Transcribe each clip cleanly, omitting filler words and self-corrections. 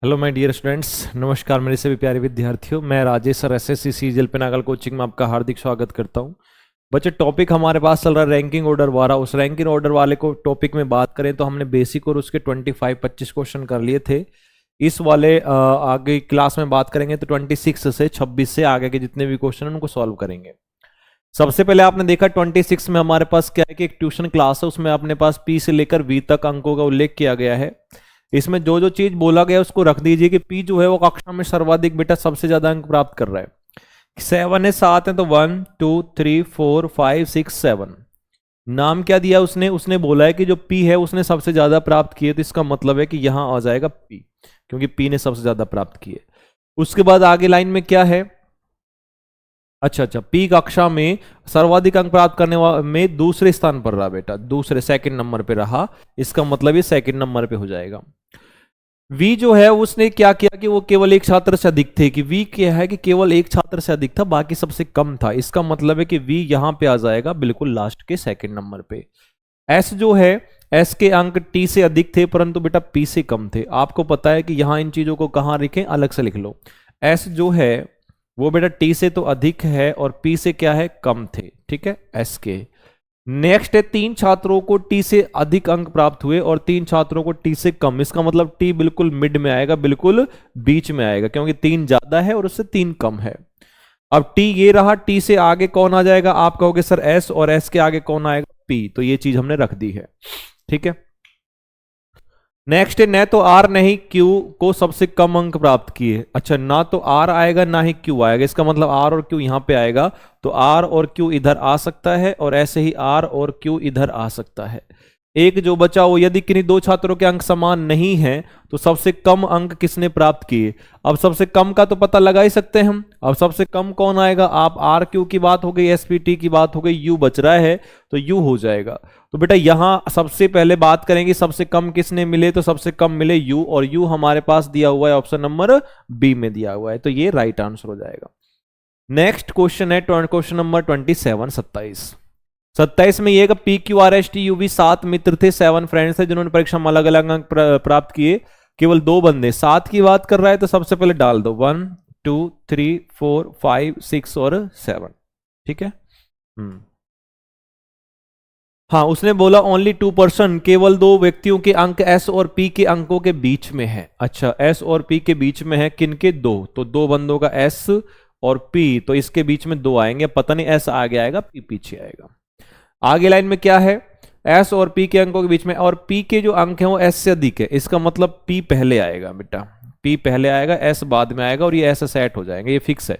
Hello my dear students, नमस्कार मेरे से भी प्यारे विद्यार्थियों। मैं Rajesh sir SSC CGL pinnacle coaching में आपका हार्दिक स्वागत करता हूं। बच्चे, टॉपिक हमारे पास चल रहा है रैंकिंग ऑर्डर वाला। उस रैंकिंग ऑर्डर वाले को टॉपिक में बात करें तो हमने बेसिक और उसके 25-25 क्वेश्चन कर लिए थे। इस वाले आगे क्लास में बात करेंगे तो 26 से 26 से आगे के जितने भी क्वेश्चन उनको सॉल्व करेंगे। सबसे पहले आपने देखा 26 में हमारे पास क्या है कि एक ट्यूशन क्लास है, उसमें अपने पास पी से लेकर वी तक अंकों का उल्लेख किया गया है। इसमें जो जो चीज बोला गया उसको रख दीजिए कि पी जो है वो कक्षा में सर्वाधिक बेटा सबसे ज्यादा अंक प्राप्त कर रहा है। 7 है, 7 है तो 1 2 3 4 5 6 7। नाम क्या दिया उसने उसने बोला है कि जो पी है उसने सबसे ज्यादा प्राप्त किए, तो इसका मतलब है कि यहां आ जाएगा पी, क्योंकि पी ने सबसे ज्यादा प्राप्त किए। उसके बाद आगे लाइन में क्या है, अच्छा, पी कक्षा में सर्वाधिक अंक प्राप्त करने में दूसरे स्थान पर रहा बेटा, दूसरे सेकंड नंबर पे रहा। इसका मतलब ये सेकंड नंबर पे हो जाएगा। वी जो है उसने क्या किया कि वो केवल एक छात्र से अधिक थे, कि वी क्या है कि केवल एक छात्र से अधिक था, बाकी सबसे कम था। इसका मतलब है कि वी यहां पे आ जाएगा बिल्कुल लास्ट के सेकंड नंबर पे। एस जो है, एस के अंक टी से अधिक थे परंतु बेटा पी से कम थे। आपको पता है कि यहां इन चीजों को कहां लिखें, अलग से लिख लो। एस जो है वो बेटा टी से तो अधिक है और पी से क्या है, कम थे। ठीक है, एस के। नेक्स्ट है, 3 छात्रों को टी से अधिक अंक प्राप्त हुए और 3 छात्रों को टी से कम। इसका मतलब टी बिल्कुल मिड में आएगा, बिल्कुल बीच में आएगा, क्योंकि 3 ज्यादा है और उससे 3 कम है। अब टी ये रहा, टी से आगे कौन आ जाएगा, आप कहोगे सर एस, और एस के आगे कौन आएगा, पी। तो ये चीज हमने रख दी है। ठीक है, नेक्स्ट है, न तो आर नहीं क्यू को सबसे कम अंक प्राप्त किए। अच्छा, ना तो आर आएगा ना ही क्यू आएगा, इसका मतलब आर और क्यू यहां पे आएगा, तो आर और क्यू इधर आ सकता है और ऐसे ही आर और क्यू इधर आ सकता है। एक जो बचा वो, यदि किन्हीं 2 छात्रों के अंक समान नहीं है तो सबसे कम अंक किसने प्राप्त किए। अब सबसे कम का तो पता लगा ही सकते हैं हम। अब सबसे कम कौन आएगा, आप आर क्यू की बात हो गई, एसपीटी की बात हो गई, यू बच रहा है तो यू हो जाएगा। तो बेटा यहां सबसे पहले बात करेंगे सबसे कम किसने मिले, तो सबसे कम मिले यू, और यू हमारे पास दिया हुआ है ऑप्शन नंबर बी में दिया हुआ है, तो ये राइट आंसर हो जाएगा। नेक्स्ट क्वेश्चन है क्वेश्चन नंबर 27 27 में ये P Q R S T U V 7 मित्र थे, 7 फ्रेंड्स थे जिन्होंने परीक्षा में अलग अलग अंक प्राप्त किए। केवल 2 बंदे, 7 की बात कर रहा है तो सबसे पहले डाल दो 1 2 3 4 5 6 और 7। ठीक है, हाँ, उसने बोला ओनली 2%, केवल 2 व्यक्तियों के अंक एस और पी के अंकों के बीच में है। अच्छा, एस और पी के बीच में है, किनके, 2, तो 2 बंदों का एस और पी, तो इसके बीच में 2 आएंगे। पता नहीं एस आगे आएगा पी पीछे आएगा। आगे लाइन में क्या है, एस और पी के अंकों के बीच में, और पी के जो अंक हैं वो एस से अधिक है। इसका मतलब पी पहले आएगा बेटा, पी पहले आएगा, एस बाद में आएगा, और ये ऐसे सेट हो जाएंगे, ये फिक्स है।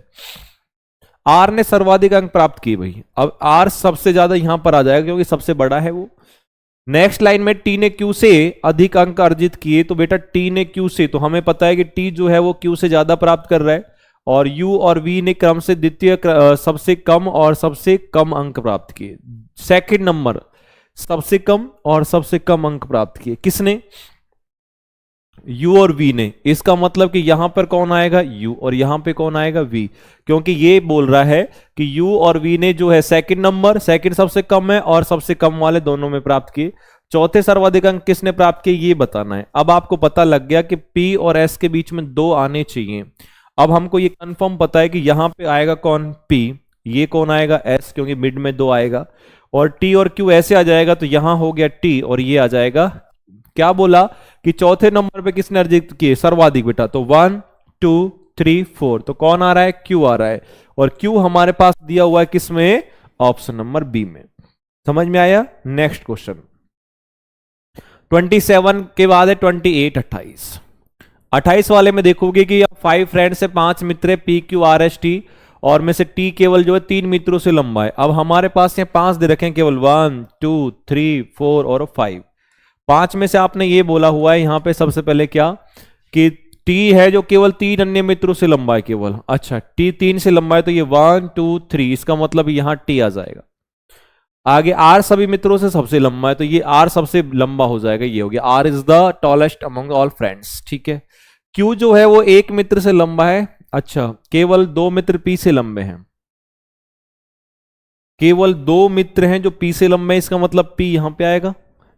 आर ने सर्वाधिक अंक प्राप्त किए भाई, अब आर सबसे ज्यादा यहां पर आ जाएगा क्योंकि सबसे बड़ा है वो। नेक्स्ट लाइन में टी ने क्यू से अधिक अंक अर्जित किए, तो बेटा टी ने क्यू से, तो हमें पता है कि टी जो है वो क्यू से ज्यादा प्राप्त कर रहा है, और यू और वी ने क्रम से द्वितीय सबसे कम और सबसे कम अंक प्राप्त किए। सेकंड नंबर सबसे कम और सबसे कम अंक प्राप्त किए किसने, u और v ने। इसका मतलब कि यहां पर कौन आएगा, u, और यहां पे कौन आएगा, v, क्योंकि ये बोल रहा है कि u और v ने जो है सेकंड नंबर, सेकंड सबसे कम है और सबसे कम वाले दोनों में प्राप्त किए। चौथे सर्वाधिक अंक किसने प्राप्त किए ये बताना है। अब आपको पता लग गया कि p और s के बीच में 2 आने चाहिए। अब हमको ये कंफर्म पता है कि यहां पे आएगा कौन, p, ये कौन आएगा, s, क्योंकि मिड में 2 आएगा, और t और q ऐसे आ जाएगा, तो यहां हो गया t और ये आ जाएगा। क्या बोला कि चौथे नंबर पे किसने अर्जित किए सर्वाधिक बेटा, तो 1 2 3 4, तो कौन आ रहा है, क्यू आ रहा है, और क्यू हमारे पास दिया हुआ है किसमें, ऑप्शन नंबर बी में। समझ में आया। नेक्स्ट क्वेश्चन 27 के बाद है 28 वाले में देखोगे कि 5 फ्रेंड्स से 5 मित्र है, P Q R S T, और में से टी केवल जो है 3 मित्रों से लंबा है। अब हमारे पास यहाँ 5 दे रखे हैं, केवल 1 2 3 4 और 5। 5 में से आपने ये बोला हुआ है यहां पे सबसे पहले क्या, कि टी है जो केवल 3 अन्य मित्रों से लंबा है केवल। अच्छा, टी 3 से लंबा है, तो ये 1 2 3, इसका मतलब यहां टी आ जाएगा। आगे आर सभी मित्रों से सबसे लंबा है, तो ये आर सबसे लंबा हो जाएगा, ये हो गया R is the tallest among all friends. ठीक है, क्यू जो है वो 1 मित्र से लंबा है। अच्छा, केवल 2 मित्र पी से लंबे हैं, केवल 2 मित्र हैं जो पी से लंबे हैं, इसका मतलब पी यहां पे आएगा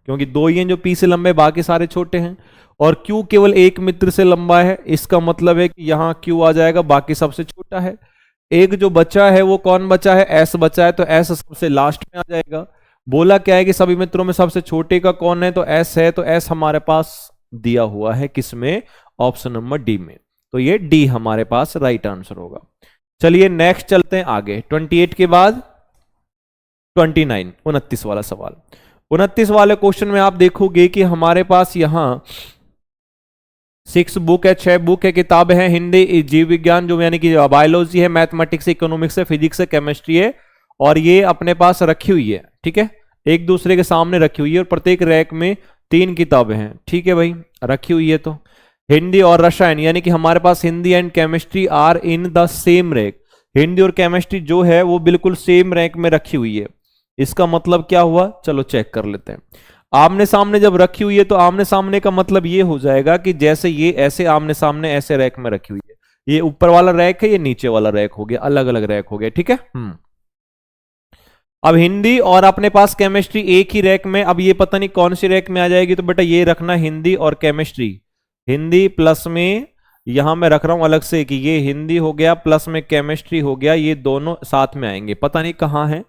क्योंकि दो ही हैं जो पी से लंबे, बाकी सारे छोटे हैं। और क्यू केवल एक मित्र से लंबा है, इसका मतलब है कि यहां क्यू आ जाएगा, बाकी सबसे छोटा है। एक जो बचा है वो कौन बचा है, एस बचा है, तो एस सबसे लास्ट में आ जाएगा। बोला क्या है कि सभी मित्रों में सबसे छोटे का कौन है, तो एस है, तो एस हमारे पास दिया हुआ है किसमें, ऑप्शन नंबर डी में। तो ये डी हमारे पास राइट आंसर होगा। चलिए नेक्स्ट चलते हैं आगे। 28 के बाद 29, 29 वाला सवाल। 29 वाले क्वेश्चन में आप देखोगे कि हमारे पास यहां 6 बुक है, 6 बुक है, किताबें हैं, हिंदी, जीव विज्ञान जो यानी कि बायोलॉजी है, मैथमेटिक्स, इकोनॉमिक्स है, फिजिक्स है, केमिस्ट्री है, और ये अपने पास रखी हुई है। ठीक है, एक दूसरे के सामने रखी हुई है, और प्रत्येक रैक में 3 किताबें हैं। ठीक है भाई, रखी हुई है। तो हिंदी और रसायन यानी कि हमारे पास Hindi and chemistry are in the same rack. Hindi और केमिस्ट्री जो है वो बिल्कुल सेम रैक में रखी हुई है। इसका मतलब क्या हुआ, चलो चेक कर लेते हैं। आमने सामने जब रखी हुई है तो आमने सामने का मतलब ये हो जाएगा कि जैसे ये ऐसे आमने सामने ऐसे रैक में रखी हुई है, ये ऊपर वाला रैक है, ये नीचे वाला रैक हो गया, अलग अलग रैक हो गया। ठीक है। अब हिंदी और अपने पास केमिस्ट्री एक ही रैक में, अब ये पता नहीं कौन सी रैक में आ जाएगी, तो बेटा ये रखना हिंदी और केमिस्ट्री, हिंदी प्लस में यहां मैं रख रहा हूं अलग से कि ये हिंदी हो गया प्लस में केमिस्ट्री हो गया, ये दोनों साथ में आएंगे, पता नहीं कहां है,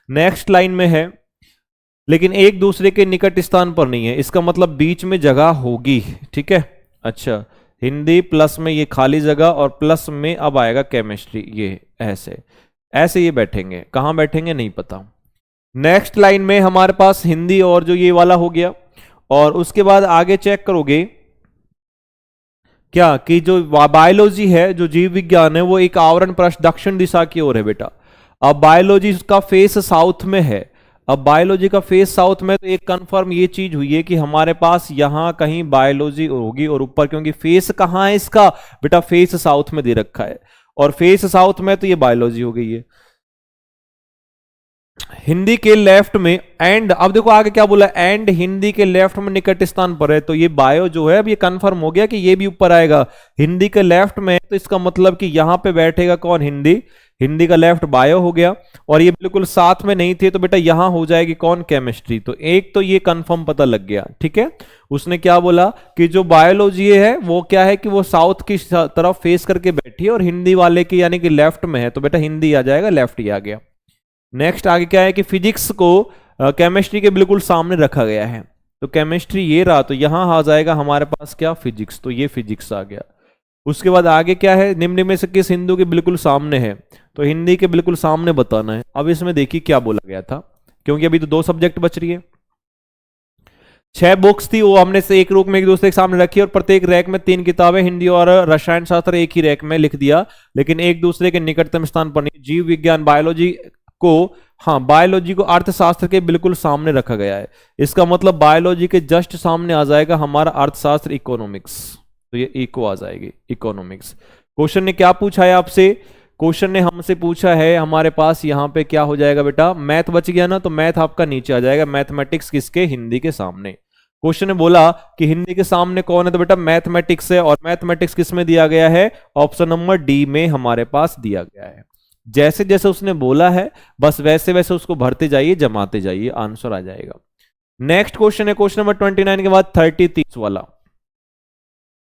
नेक्स्ट लाइन में है, लेकिन एक दूसरे के निकट स्थान पर नहीं है, इसका मतलब बीच में जगह होगी। ठीक है, अच्छा, हिंदी प्लस में ये खाली जगह और प्लस में अब आएगा केमिस्ट्री, ये ऐसे ऐसे ये बैठेंगे, कहां बैठेंगे नहीं पता। नेक्स्ट लाइन में हमारे पास हिंदी और जो ये वाला हो गया, और उसके बाद आगे चेक करोगे क्या कि जो बायोलॉजी है, जो जीव विज्ञान है, वो एक आवरण पृष्ठ दक्षिण दिशा की ओर है बेटा। अब बायोलॉजी का फेस साउथ में है, अब बायोलॉजी का फेस साउथ में, तो एक कंफर्म ये चीज हुई है कि हमारे पास यहां कहीं बायोलॉजी होगी, और ऊपर क्योंकि फेस कहां है इसका बेटा, फेस साउथ में दे रखा है, और फेस साउथ में तो ये बायोलॉजी हो गई है। हिंदी के लेफ्ट में एंड, अब देखो आगे क्या बोला, एंड हिंदी के लेफ्ट में निकट स्थान पर है, तो ये बायो जो है अब ये कंफर्म हो गया कि ये भी ऊपर आएगा, हिंदी के लेफ्ट में, तो इसका मतलब कि यहां पे बैठेगा कौन, हिंदी, हिंदी का लेफ्ट बायो हो गया, और ये बिल्कुल साथ में नहीं थे, तो बेटा यहां हो जाएगी कौन, केमिस्ट्री। तो एक तो ये कंफर्म पता लग गया। ठीक है, उसने क्या बोला कि जो बायोलॉजी है वो क्या है कि वो साउथ की तरफ फेस करके बैठी है, और हिंदी वाले की यानी कि लेफ्ट में है, तो बेटा हिंदी आ जाएगा, लेफ्ट ही आ गया। नेक्स्ट आगे क्या है कि फिजिक्स को केमिस्ट्री के बिल्कुल सामने रखा गया है, तो केमिस्ट्री ये रहा, तो यहां आ जाएगा हमारे पास क्या, फिजिक्स, तो ये फिजिक्स आ गया। उसके बाद आगे क्या है, निम्न में से किस हिंदू के बिल्कुल सामने है, तो हिंदी के बिल्कुल सामने बताना है। अब इसमें देखिए क्या बोला गया था, क्योंकि अभी तो 2 सब्जेक्ट बच रही है, 6 बुक्स थी, वो हमने से एक रूप में एक दूसरे के सामने रखी, और प्रत्येक रैक में 3 किताबें, हिंदी और रसायन शास्त्र एक ही रैक में लिख दिया, लेकिन एक दूसरे के निकटतम स्थान पर नहीं। जीव विज्ञान बायोलॉजी को, हाँ बायोलॉजी को अर्थशास्त्र के बिल्कुल सामने रखा गया है, इसका मतलब बायोलॉजी के जस्ट सामने आ जाएगा हमारा अर्थशास्त्र, इकोनॉमिक्स, तो ये इको आ जाएगी, इकोनॉमिक्स। क्वेश्चन ने क्या पूछा है आपसे, क्वेश्चन ने हमसे पूछा है हमारे पास यहां पे क्या हो जाएगा बेटा, मैथ बच गया ना, तो मैथ आपका नीचे आ जाएगा, मैथमेटिक्स किसके, हिंदी के सामने। क्वेश्चन ने बोला कि हिंदी के सामने कौन है, तो बेटा मैथमेटिक्स है, और मैथमेटिक्स किस में दिया गया है, ऑप्शन नंबर डी में हमारे पास दिया गया है। जैसे जैसे उसने बोला है बस वैसे वैसे उसको भरते जाइए, जमाते जाइए, आंसर आ जाएगा। नेक्स्ट क्वेश्चन है क्वेश्चन नंबर 29 के बाद 30 वाला।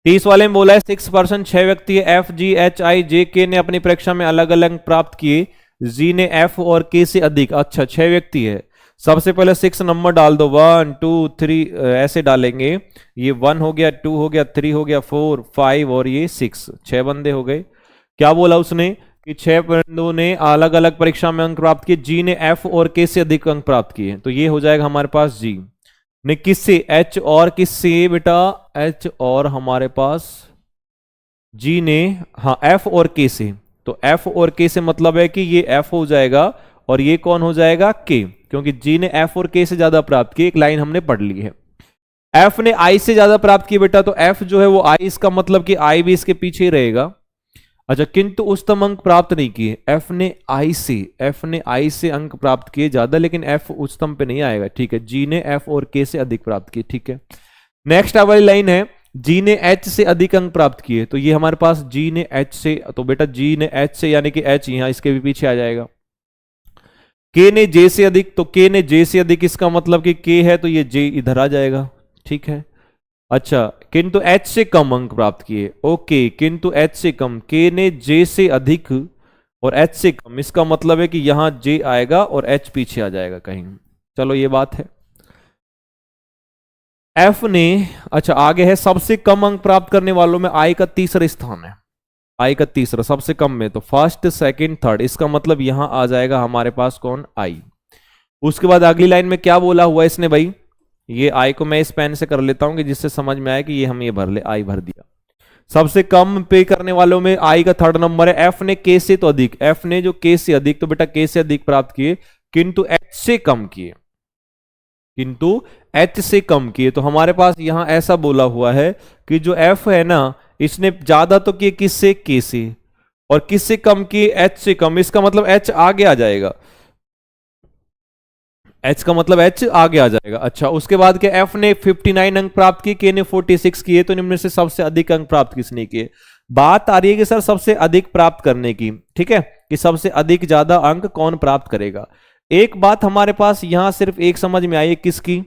30 वाले में बोला है 6% 6 व्यक्ति एफ जी एच आई जे के ने अपनी परीक्षा में अलग अलग अंक प्राप्त किए, जी ने एफ और के से अधिक। अच्छा 6 व्यक्ति है, सबसे पहले 6 नंबर डाल दो, 1 2 3 ऐसे डालेंगे, ये 1 हो गया, 2 हो गया, 3 हो गया, 4 5 और ये 6, 6 बंदे हो गए। क्या बोला उसने कि 6 बंदों ने अलग अलग परीक्षा में अंक प्राप्त किए, जी ने एफ और के से अधिक अंक प्राप्त किए, तो ये हो जाएगा हमारे पास जी ने किससे, एच और किससे बेटा, एच और हमारे पास जी ने, हाँ एफ और के से, तो एफ और के से मतलब है कि ये एफ हो जाएगा और ये कौन हो जाएगा, के, क्योंकि जी ने एफ और के से ज्यादा प्राप्त की, एक लाइन हमने पढ़ ली है। एफ ने आई से ज्यादा प्राप्त की बेटा, तो एफ जो है वो आई, इसका मतलब कि आई भी इसके पीछे ही रहेगा। अच्छा किंतु उच्चतम अंक प्राप्त नहीं किए, एफ ने आई से अंक प्राप्त किए ज्यादा, लेकिन एफ उच्चतम पे नहीं आएगा। ठीक है, जी ने एफ और के से अधिक प्राप्त किए। ठीक है, नेक्स्ट वाली लाइन है जी ने एच से अधिक अंक प्राप्त किए, तो ये हमारे पास जी ने एच से, तो बेटा जी ने एच से यानी कि एच यहां इसके भी पीछे आ जाएगा। के ने जे से अधिक, तो के ने जे से अधिक, इसका मतलब कि के है तो ये जे इधर आ जाएगा, ठीक है। अच्छा, किंतु एच से कम अंक प्राप्त किए, ओके, किंतु एच से कम, के ने जे से अधिक और एच से कम, इसका मतलब है कि यहां जे आएगा और एच पीछे आ जाएगा कहीं। चलो ये बात है। एफ ने, अच्छा आगे है, सबसे कम अंक प्राप्त करने वालों में आई का तीसरा स्थान है, आई का तीसरा सबसे कम में, तो फर्स्ट सेकंड थर्ड, इसका मतलब यहां आ जाएगा हमारे पास कौन, आई। उसके बाद अगली लाइन में क्या बोला हुआ इसने भाई, ये आई को मैं इस पेन से कर लेता हूं कि जिससे समझ में आए कि ये हम ये भर ले, आई भर दिया। सबसे कम पे करने वालों में आई का थर्ड नंबर है। एफ ने के से तो अधिक, एफ ने जो के से अधिक, तो बेटा के से अधिक प्राप्त किए, किंतु एच से कम किए, किंतु एच से कम किए। तो हमारे पास यहां ऐसा बोला हुआ है कि जो एफ है ना, इसने ज्यादा तो किए किससे, के से, और किससे कम किए, एच से कम, इसका मतलब एच आगे आ जाएगा, एच का मतलब एच आगे आ जाएगा। अच्छा, उसके बाद के एफ ने 59 अंक प्राप्त किए, के ने 46 किए, तो इनमें से सबसे अधिक अंक प्राप्त किसने किए। बात आ रही है कि सर सबसे अधिक प्राप्त करने की, ठीक है, कि सबसे अधिक ज्यादा अंक कौन प्राप्त करेगा। एक बात हमारे पास यहां सिर्फ एक समझ में आई है, किसकी,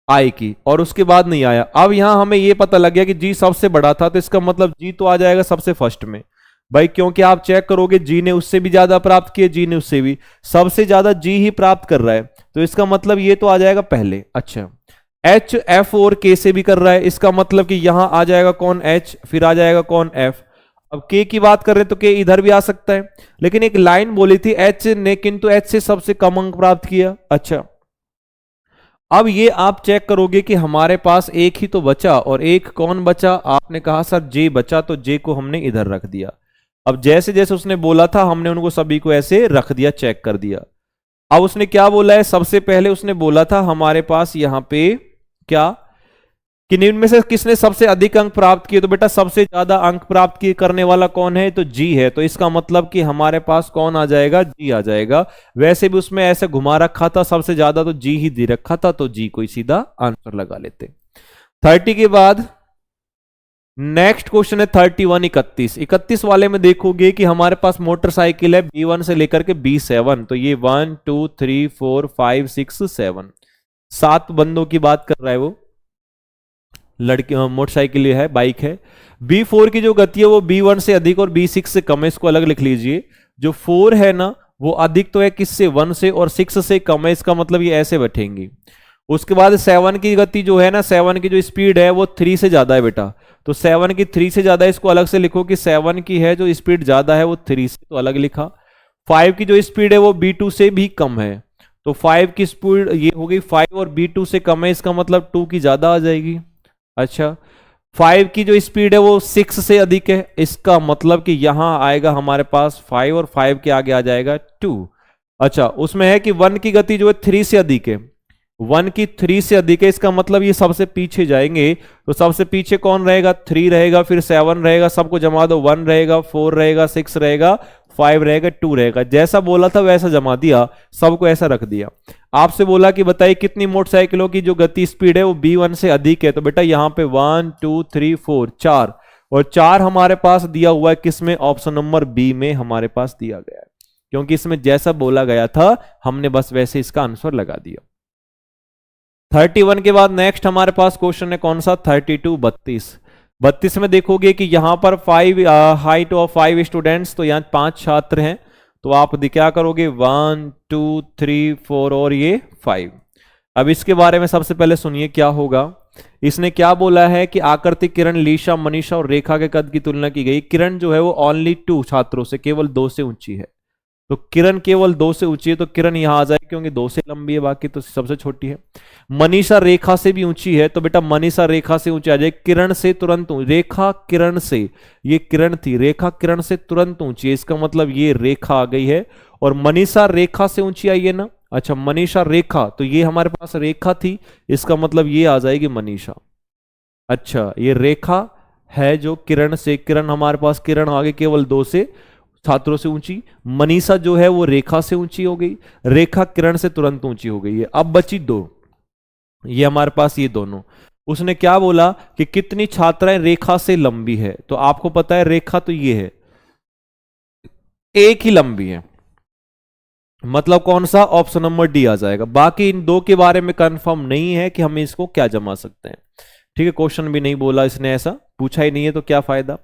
आई की, और उसके बाद नहीं आया। अब यहां हमें यह पता लग गया कि जी सबसे बड़ा था, तो इसका मतलब जी तो आ जाएगा सबसे फर्स्ट में भाई, क्योंकि आप चेक करोगे जी ने उससे भी ज्यादा प्राप्त किए, जी ने उससे भी, सबसे ज्यादा जी ही प्राप्त कर रहा है, तो इसका मतलब ये तो आ जाएगा पहले। अच्छा, एच एफ और के से भी कर रहा है, इसका मतलब कि यहां आ जाएगा कौन, एच, फिर आ जाएगा कौन, एफ। अब के की बात कर रहे हैं तो के इधर भी आ सकता है, लेकिन एक लाइन बोली थी एच ने, किंतु एच से सबसे कम अंक प्राप्त किया। अच्छा, अब ये आप चेक करोगे कि हमारे पास एक ही तो बचा, और एक कौन बचा, आपने कहा सर जे बचा, तो जे को हमने इधर रख दिया। अब जैसे जैसे उसने बोला था हमने उनको सभी को ऐसे रख दिया, चेक कर दिया। अब उसने क्या बोला है, सबसे पहले उसने बोला था हमारे पास यहां पे क्या, कि इनमें से किसने सबसे अधिक अंक प्राप्त किए, तो बेटा सबसे ज्यादा अंक प्राप्त किए करने वाला कौन है, तो जी है, तो इसका मतलब कि हमारे पास कौन आ जाएगा, जी आ जाएगा। वैसे भी उसमें ऐसे घुमा रखा था, सबसे ज्यादा तो जी ही दे रखा था, तो जी को ही सीधा आंसर लगा लेते। 30 के बाद नेक्स्ट क्वेश्चन है 31, 31 वाले में देखोगे कि हमारे पास मोटरसाइकिल है B1 से लेकर के B7, तो ये 1 2 3 4 5 6 7, 7 बंदों की बात कर रहा है वो, लड़की मोटरसाइकिल है, बाइक है। B4 की जो गति है वो B1 से अधिक और B6 से कम है, इसको अलग लिख लीजिए। जो 4 है ना वो अधिक तो है किससे, 1 से, और 6 से कम है, इसका मतलब ये ऐसे बैठेंगी। उसके बाद 7 की गति जो है ना, 7 की जो स्पीड है वो 3 से ज्यादा है बेटा, तो 7 की 3 से ज्यादा, इसको अलग से लिखो कि 7 की है जो स्पीड ज्यादा है वो 3 से, तो अलग लिखा। 5 की जो स्पीड है वो B2 से भी कम है, तो 5 की स्पीड ये हो गई 5 और B2 से कम है, इसका मतलब 2 की ज्यादा आ जाएगी। अच्छा, 5 की जो स्पीड है वो 6 से अधिक है, इसका मतलब कि यहां आएगा हमारे पास 5 और 5 के आगे आ जाएगा 2। अच्छा, उसमें है कि 1 की गति जो है 3 से अधिक है, 1 की 3 से अधिक है, इसका मतलब ये सबसे पीछे जाएंगे, तो सबसे पीछे कौन रहेगा, 3 रहेगा, फिर 7 रहेगा, सबको जमा दो, 1 रहेगा, 4 रहेगा, 6 रहेगा, 5 रहेगा, 2 रहेगा, जैसा बोला था वैसा जमा दिया, सबको ऐसा रख दिया। आपसे बोला कि बताइए कितनी मोटरसाइकिलों की जो गति स्पीड है वो B1 से अधिक है, तो बेटा यहां पे 1 2 3 4 4, और 4 हमारे पास दिया हुआ है किसमें, ऑप्शन नंबर बी में हमारे पास दिया गया है, क्योंकि इसमें जैसा बोला गया था हमने बस वैसे इसका आंसर लगा दिया। 31 के बाद नेक्स्ट हमारे पास क्वेश्चन है कौन सा, 32, 32 में देखोगे कि यहां पर 5 हाइट ऑफ 5 स्टूडेंट्स, तो यहां 5 छात्र हैं, तो आप क्या करोगे, 1 2 3 4 और ये 5। अब इसके बारे में सबसे पहले सुनिए क्या होगा। इसने क्या बोला है कि आकृति, किरण, लीशा, मनीषा और रेखा के कद की तुलना की गई। किरण जो है वो ओनली 2 छात्रों से, केवल 2 से ऊंची है, तो किरण केवल 2 से ऊंची है, तो किरण यहां आ जाए क्योंकि 2 से लंबी है, बाकी तो सबसे छोटी है। मनीषा रेखा से भी ऊंची है, तो बेटा मनीषा रेखा से ऊंची आ जाए, किरण से तुरंत, रेखा किरण से, ये किरण थी, रेखा किरण से तुरंत ऊंची है, इसका मतलब ये रेखा आ गई है, और मनीषा रेखा से ऊंची आई है ना। अच्छा, मनीषा रेखा, तो ये हमारे पास रेखा थी, इसका मतलब ये आ जाएगी मनीषा। अच्छा, ये रेखा है जो किरण से, किरण हमारे पास, किरण आगे केवल 2 से छात्रों से ऊंची, मनीषा जो है वो रेखा से ऊंची हो गई, रेखा किरण से तुरंत ऊंची हो गई है। अब बची 2, ये हमारे पास ये दोनों। उसने क्या बोला कि कितनी छात्राएं रेखा से लंबी है, तो आपको पता है रेखा तो ये है, एक ही लंबी है, मतलब कौन सा, ऑप्शन नंबर डी आ जाएगा। बाकी इन दो के बारे में कंफर्म नहीं है कि हम इसको क्या जमा सकते हैं। ठीक है, क्वेश्चन भी नहीं बोला इसने, ऐसा पूछा ही नहीं है तो क्या फायदा।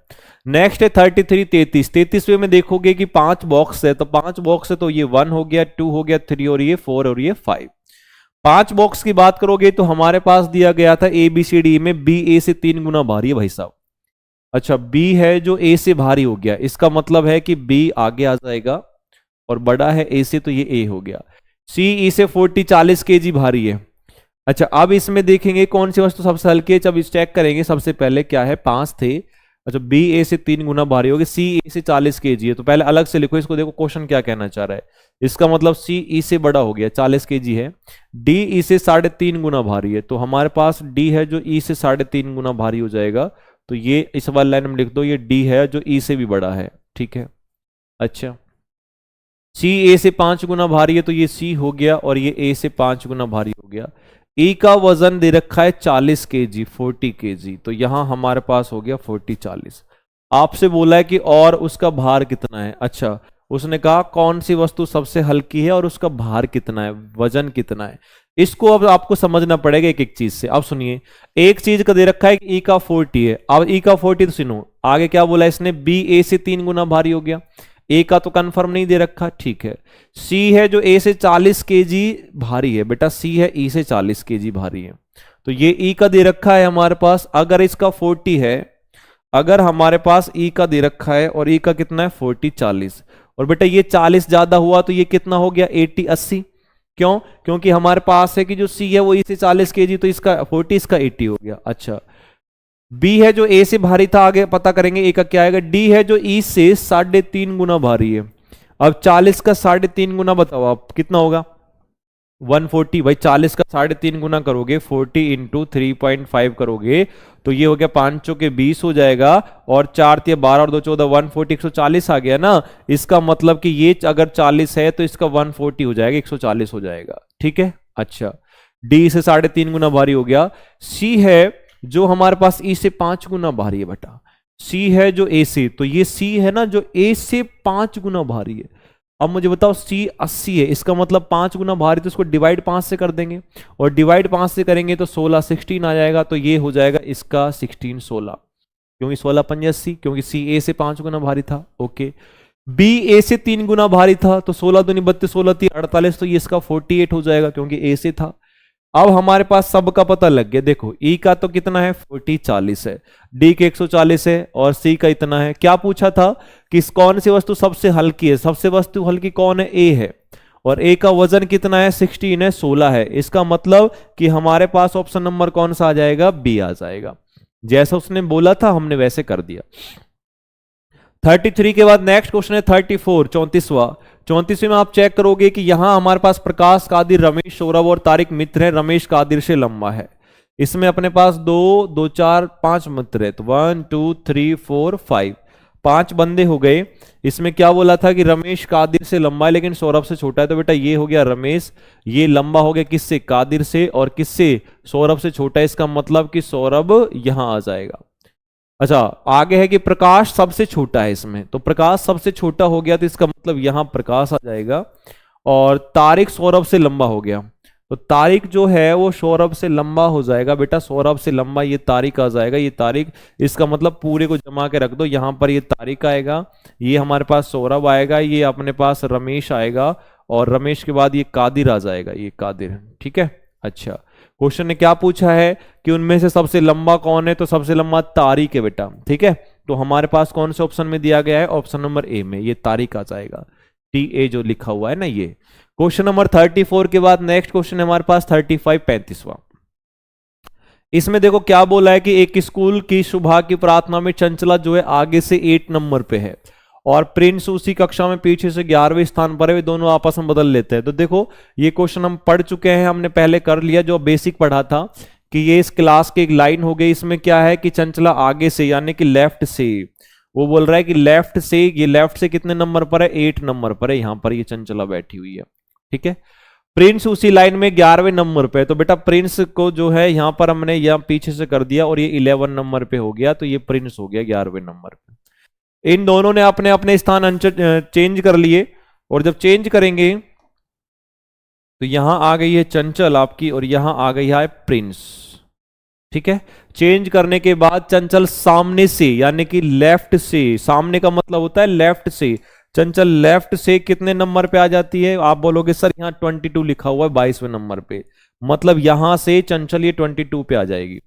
नेक्स्ट है 33 33। 33वें में देखोगे कि 5 बॉक्स है, तो 5 बॉक्स है तो ये 1 हो गया, 2 हो गया, 3 और ये 4 और ये 5। 5 बॉक्स की बात करोगे तो हमारे पास दिया गया था ए बी सी डी में बी ए से 3 गुना भारी है भाई साहब। अच्छा, बी है जो ए से भारी हो गया, इसका मतलब है कि बी आगे आ जाएगा और बड़ा है ए से, तो ये ए हो गया। सी ई से 40 केजी भारी है। अच्छा, अब इसमें देखेंगे कौन सी वस्तु सबसे हल्की है, जब चेक करेंगे सबसे पहले क्या है, 5 थे। अच्छा, बी ए से 3 गुना भारी होगी, सी ए से 40 केजी है, तो पहले अलग से लिखो इसको। देखो क्वेश्चन क्या कहना चाह रहा है, इसका मतलब सी ई से बड़ा हो गया, 40 केजी है। डी ई से 3.5 गुना भारी है, तो हमारे पास डी है जो ई से 3.5 गुना भारी हो जाएगा, तो ये इस वाली लाइन में लिख दो, ये डी है जो ई से भी बड़ा है। ठीक है। अच्छा, सी ए से 5 गुना भारी है, तो ये सी हो गया, और ये ए से 5 गुना भारी हो गया। ई का वजन दे रखा है 40 केजी, 40 केजी, तो यहां हमारे पास हो गया 40 40। आपसे बोला है कि और उसका भार कितना है। अच्छा, उसने कहा कौन सी वस्तु सबसे हल्की है और उसका भार कितना है, वजन कितना है। इसको अब आपको समझना पड़ेगा एक एक चीज से। अब सुनिए, एक चीज का दे रखा है कि ई का 40 है, अब ई का 40 तो सुनो आगे क्या बोला इसने, बी ए से 3 गुना भारी हो गया। ए का तो कंफर्म नहीं दे रखा, ठीक है। सी है जो ए से 40 केजी भारी है, बेटा सी है ई से 40 केजी भारी है, तो ये ई का दे रखा है हमारे पास। अगर इसका 40 है, अगर हमारे पास ई का दे रखा है और ई का कितना है 40 40, और बेटा ये 40 ज्यादा हुआ तो ये कितना हो गया 80 80। क्यों? क्योंकि हमारे पास है कि जो सी है वो ई से 40 केजी, तो इसका 40 इसका 80 हो गया। अच्छा, बी है जो ए से भारी था, आगे पता करेंगे ए का क्या आएगा। डी है जो ई से 3.5 गुना भारी है। अब 40 का 3.5 गुना बताओ आप कितना होगा, 140। भाई 40 का 3.5 गुना करोगे, 40 इंटू 3.5 करोगे, तो ये हो गया 5 के 20 हो जाएगा, और 4 3 12 और 2 14, 140 140 आ गया ना। इसका मतलब कि ये अगर 40 है तो इसका 140 हो जाएगा, 140 हो जाएगा। ठीक है। अच्छा, डी से 3.5 गुना भारी हो गया। सी है जो हमारे पास ई से 5 गुना भारी है, बेटा सी है जो ए से, तो ये सी है ना जो ए से 5 गुना भारी है। अब मुझे बताओ सी 80 है, इसका मतलब 5 गुना भारी, तो इसको डिवाइड 5 से कर देंगे, और डिवाइड 5 से करेंगे तो 16 16 आ जाएगा, तो ये हो जाएगा इसका 16 16, क्योंकि 16 5 80, क्योंकि सी ए से 5 गुना भारी था। ओके, बी ए से 3 गुना भारी था, तो 16 दूनी 32, 16 3 48, तो ये इसका 48 हो जाएगा क्योंकि ए से था। अब हमारे पास सब का पता लग गया। देखो ई का तो कितना है 40 40 है, डी के 140 है, और सी का इतना है। क्या पूछा था कि कौन सी वस्तु सबसे हल्की है, सबसे वस्तु हल्की कौन है, ए है, और ए का वजन कितना है 16 है, 16 है। इसका मतलब कि हमारे पास ऑप्शन नंबर कौन सा आ जाएगा, बी आ जाएगा। जैसा उसने बोला था हमने वैसे कर दिया। 33 के बाद नेक्स्ट क्वेश्चन है 34, 34वां। 34वें में आप चेक करोगे कि यहां हमारे पास प्रकाश, कादिर, रमेश, सौरभ और तारिक मित्र है। रमेश कादिर से लंबा है। इसमें अपने पास 2 2 4 5 मित्र है, तो 1 2 3 4 5, 5 बंदे हो गए। इसमें क्या बोला था कि रमेश कादिर से लंबा है लेकिन सौरभ से छोटा है, तो बेटा ये हो गया रमेश, ये लंबा हो गया किससे, कादिर से, और किससे, सौरभ से छोटा है। इसका मतलब कि सौरभ यहां आ जाएगा। अच्छा, आगे है कि प्रकाश सबसे छोटा है इसमें, तो प्रकाश सबसे छोटा हो गया, तो इसका मतलब यहां प्रकाश आ जाएगा। और तारिक सौरभ से लंबा हो गया, तो तारिक जो है वो सौरभ से लंबा हो जाएगा। बेटा सौरभ से लंबा ये तारिक आ जाएगा, ये तारिक, इसका मतलब पूरे को जमा के रख दो। यहां पर ये तारिक आएगा, ये हमारे पास सौरभ आएगा, ये अपने पास रमेश आएगा, और रमेश के बाद ये कादिर आ जाएगा, ये कादिर। ठीक है। अच्छा, क्वेश्चन ने क्या पूछा है कि उनमें से सबसे लंबा कौन है, तो सबसे लंबा तारिक है बेटा। ठीक है, तो हमारे पास कौन से ऑप्शन में दिया गया है, ऑप्शन नंबर ए में, ये तारिक आ जाएगा, टी ए जो लिखा हुआ है ना ये। क्वेश्चन नंबर 34 के बाद नेक्स्ट क्वेश्चन है हमारे पास 35 35वां। इसमें देखो क्या बोला है कि एक स्कूल की सुबह की प्रार्थना में चंचला जो है आगे से 8 नंबर पे है, और प्रिंस उसी कक्षा में पीछे से 11वें स्थान पर है, वे दोनों आपस में बदल लेते हैं। तो देखो ये क्वेश्चन हम पढ़ चुके हैं, हमने पहले कर लिया, जो बेसिक पढ़ा था कि ये इस क्लास की एक लाइन हो गई। इसमें क्या है कि चंचला आगे से यानी कि लेफ्ट से, वो बोल रहा है कि लेफ्ट से, ये लेफ्ट से कितने नंबर पर है, 8 नंबर पर है, यहां पर ये चंचला बैठी हुई है। ठीक है, प्रिंस उसी लाइन में 11वें नंबर पे है, तो बेटा प्रिंस को जो है यहां पर हमने यहां पीछे से कर दिया, और ये 11 नंबर पे हो गया, तो ये प्रिंस हो गया 11वें नंबर पे। इन दोनों ने अपने अपने स्थान चेंज कर लिए, और जब चेंज करेंगे तो यहां आ गई है चंचल आपकी और यहां आ गई है प्रिंस। ठीक है, चेंज करने के बाद चंचल सामने से यानी कि लेफ्ट से, सामने का मतलब होता है लेफ्ट से, चंचल लेफ्ट से कितने नंबर पे आ जाती है? आप बोलोगे सर यहाँ 22 लिखा हुआ है 22वें नंबर पे, मतलब यहां से चंचल ये 22 पे आ जाएगी।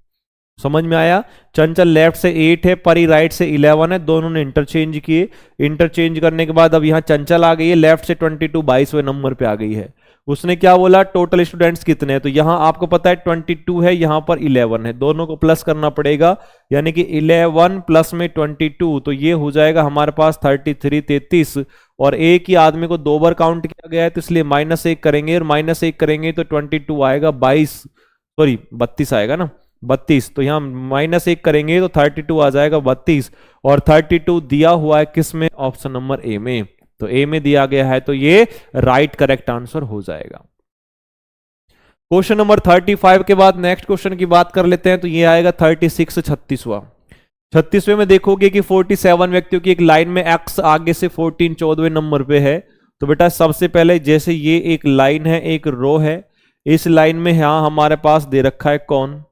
समझ में आया? चंचल लेफ्ट से 8 है, परी राइट से 11 है, दोनों ने इंटरचेंज किए। इंटरचेंज करने के बाद अब यहाँ चंचल आ गई है लेफ्ट से 22 22वें नंबर पे आ गई है। उसने क्या बोला टोटल स्टूडेंट्स कितने हैं, तो यहां आपको पता है 22 है, यहां पर 11 है, दोनों को प्लस करना पड़ेगा, यानी कि 11 प्लस में 22, तो ये हो जाएगा हमारे पास 33 33। और एक ही आदमी को 2 बार काउंट किया गया है तो इसलिए -1 करेंगे, और -1 करेंगे तो 22 आएगा 32 आएगा ना, 32। तो यहाँ -1 करेंगे तो 32 आ जाएगा 32, और 32 दिया हुआ है किस में? ऑप्शन नंबर ए में। तो ए में दिया गया है, तो ये राइट करेक्ट आंसर हो जाएगा। क्वेश्चन नंबर 35 के बाद नेक्स्ट क्वेश्चन की बात कर लेते हैं, तो ये आएगा 36 36वां। 36वें में देखोगे कि 47 व्यक्तियों की एक लाइन में एक्स आगे से 14 14वें नंबर पे है। तो बेटा सबसे पहले जैसे ये एक लाइन है, एक रो है, इस लाइन में यहां हमारे पास दे रखा है कौन?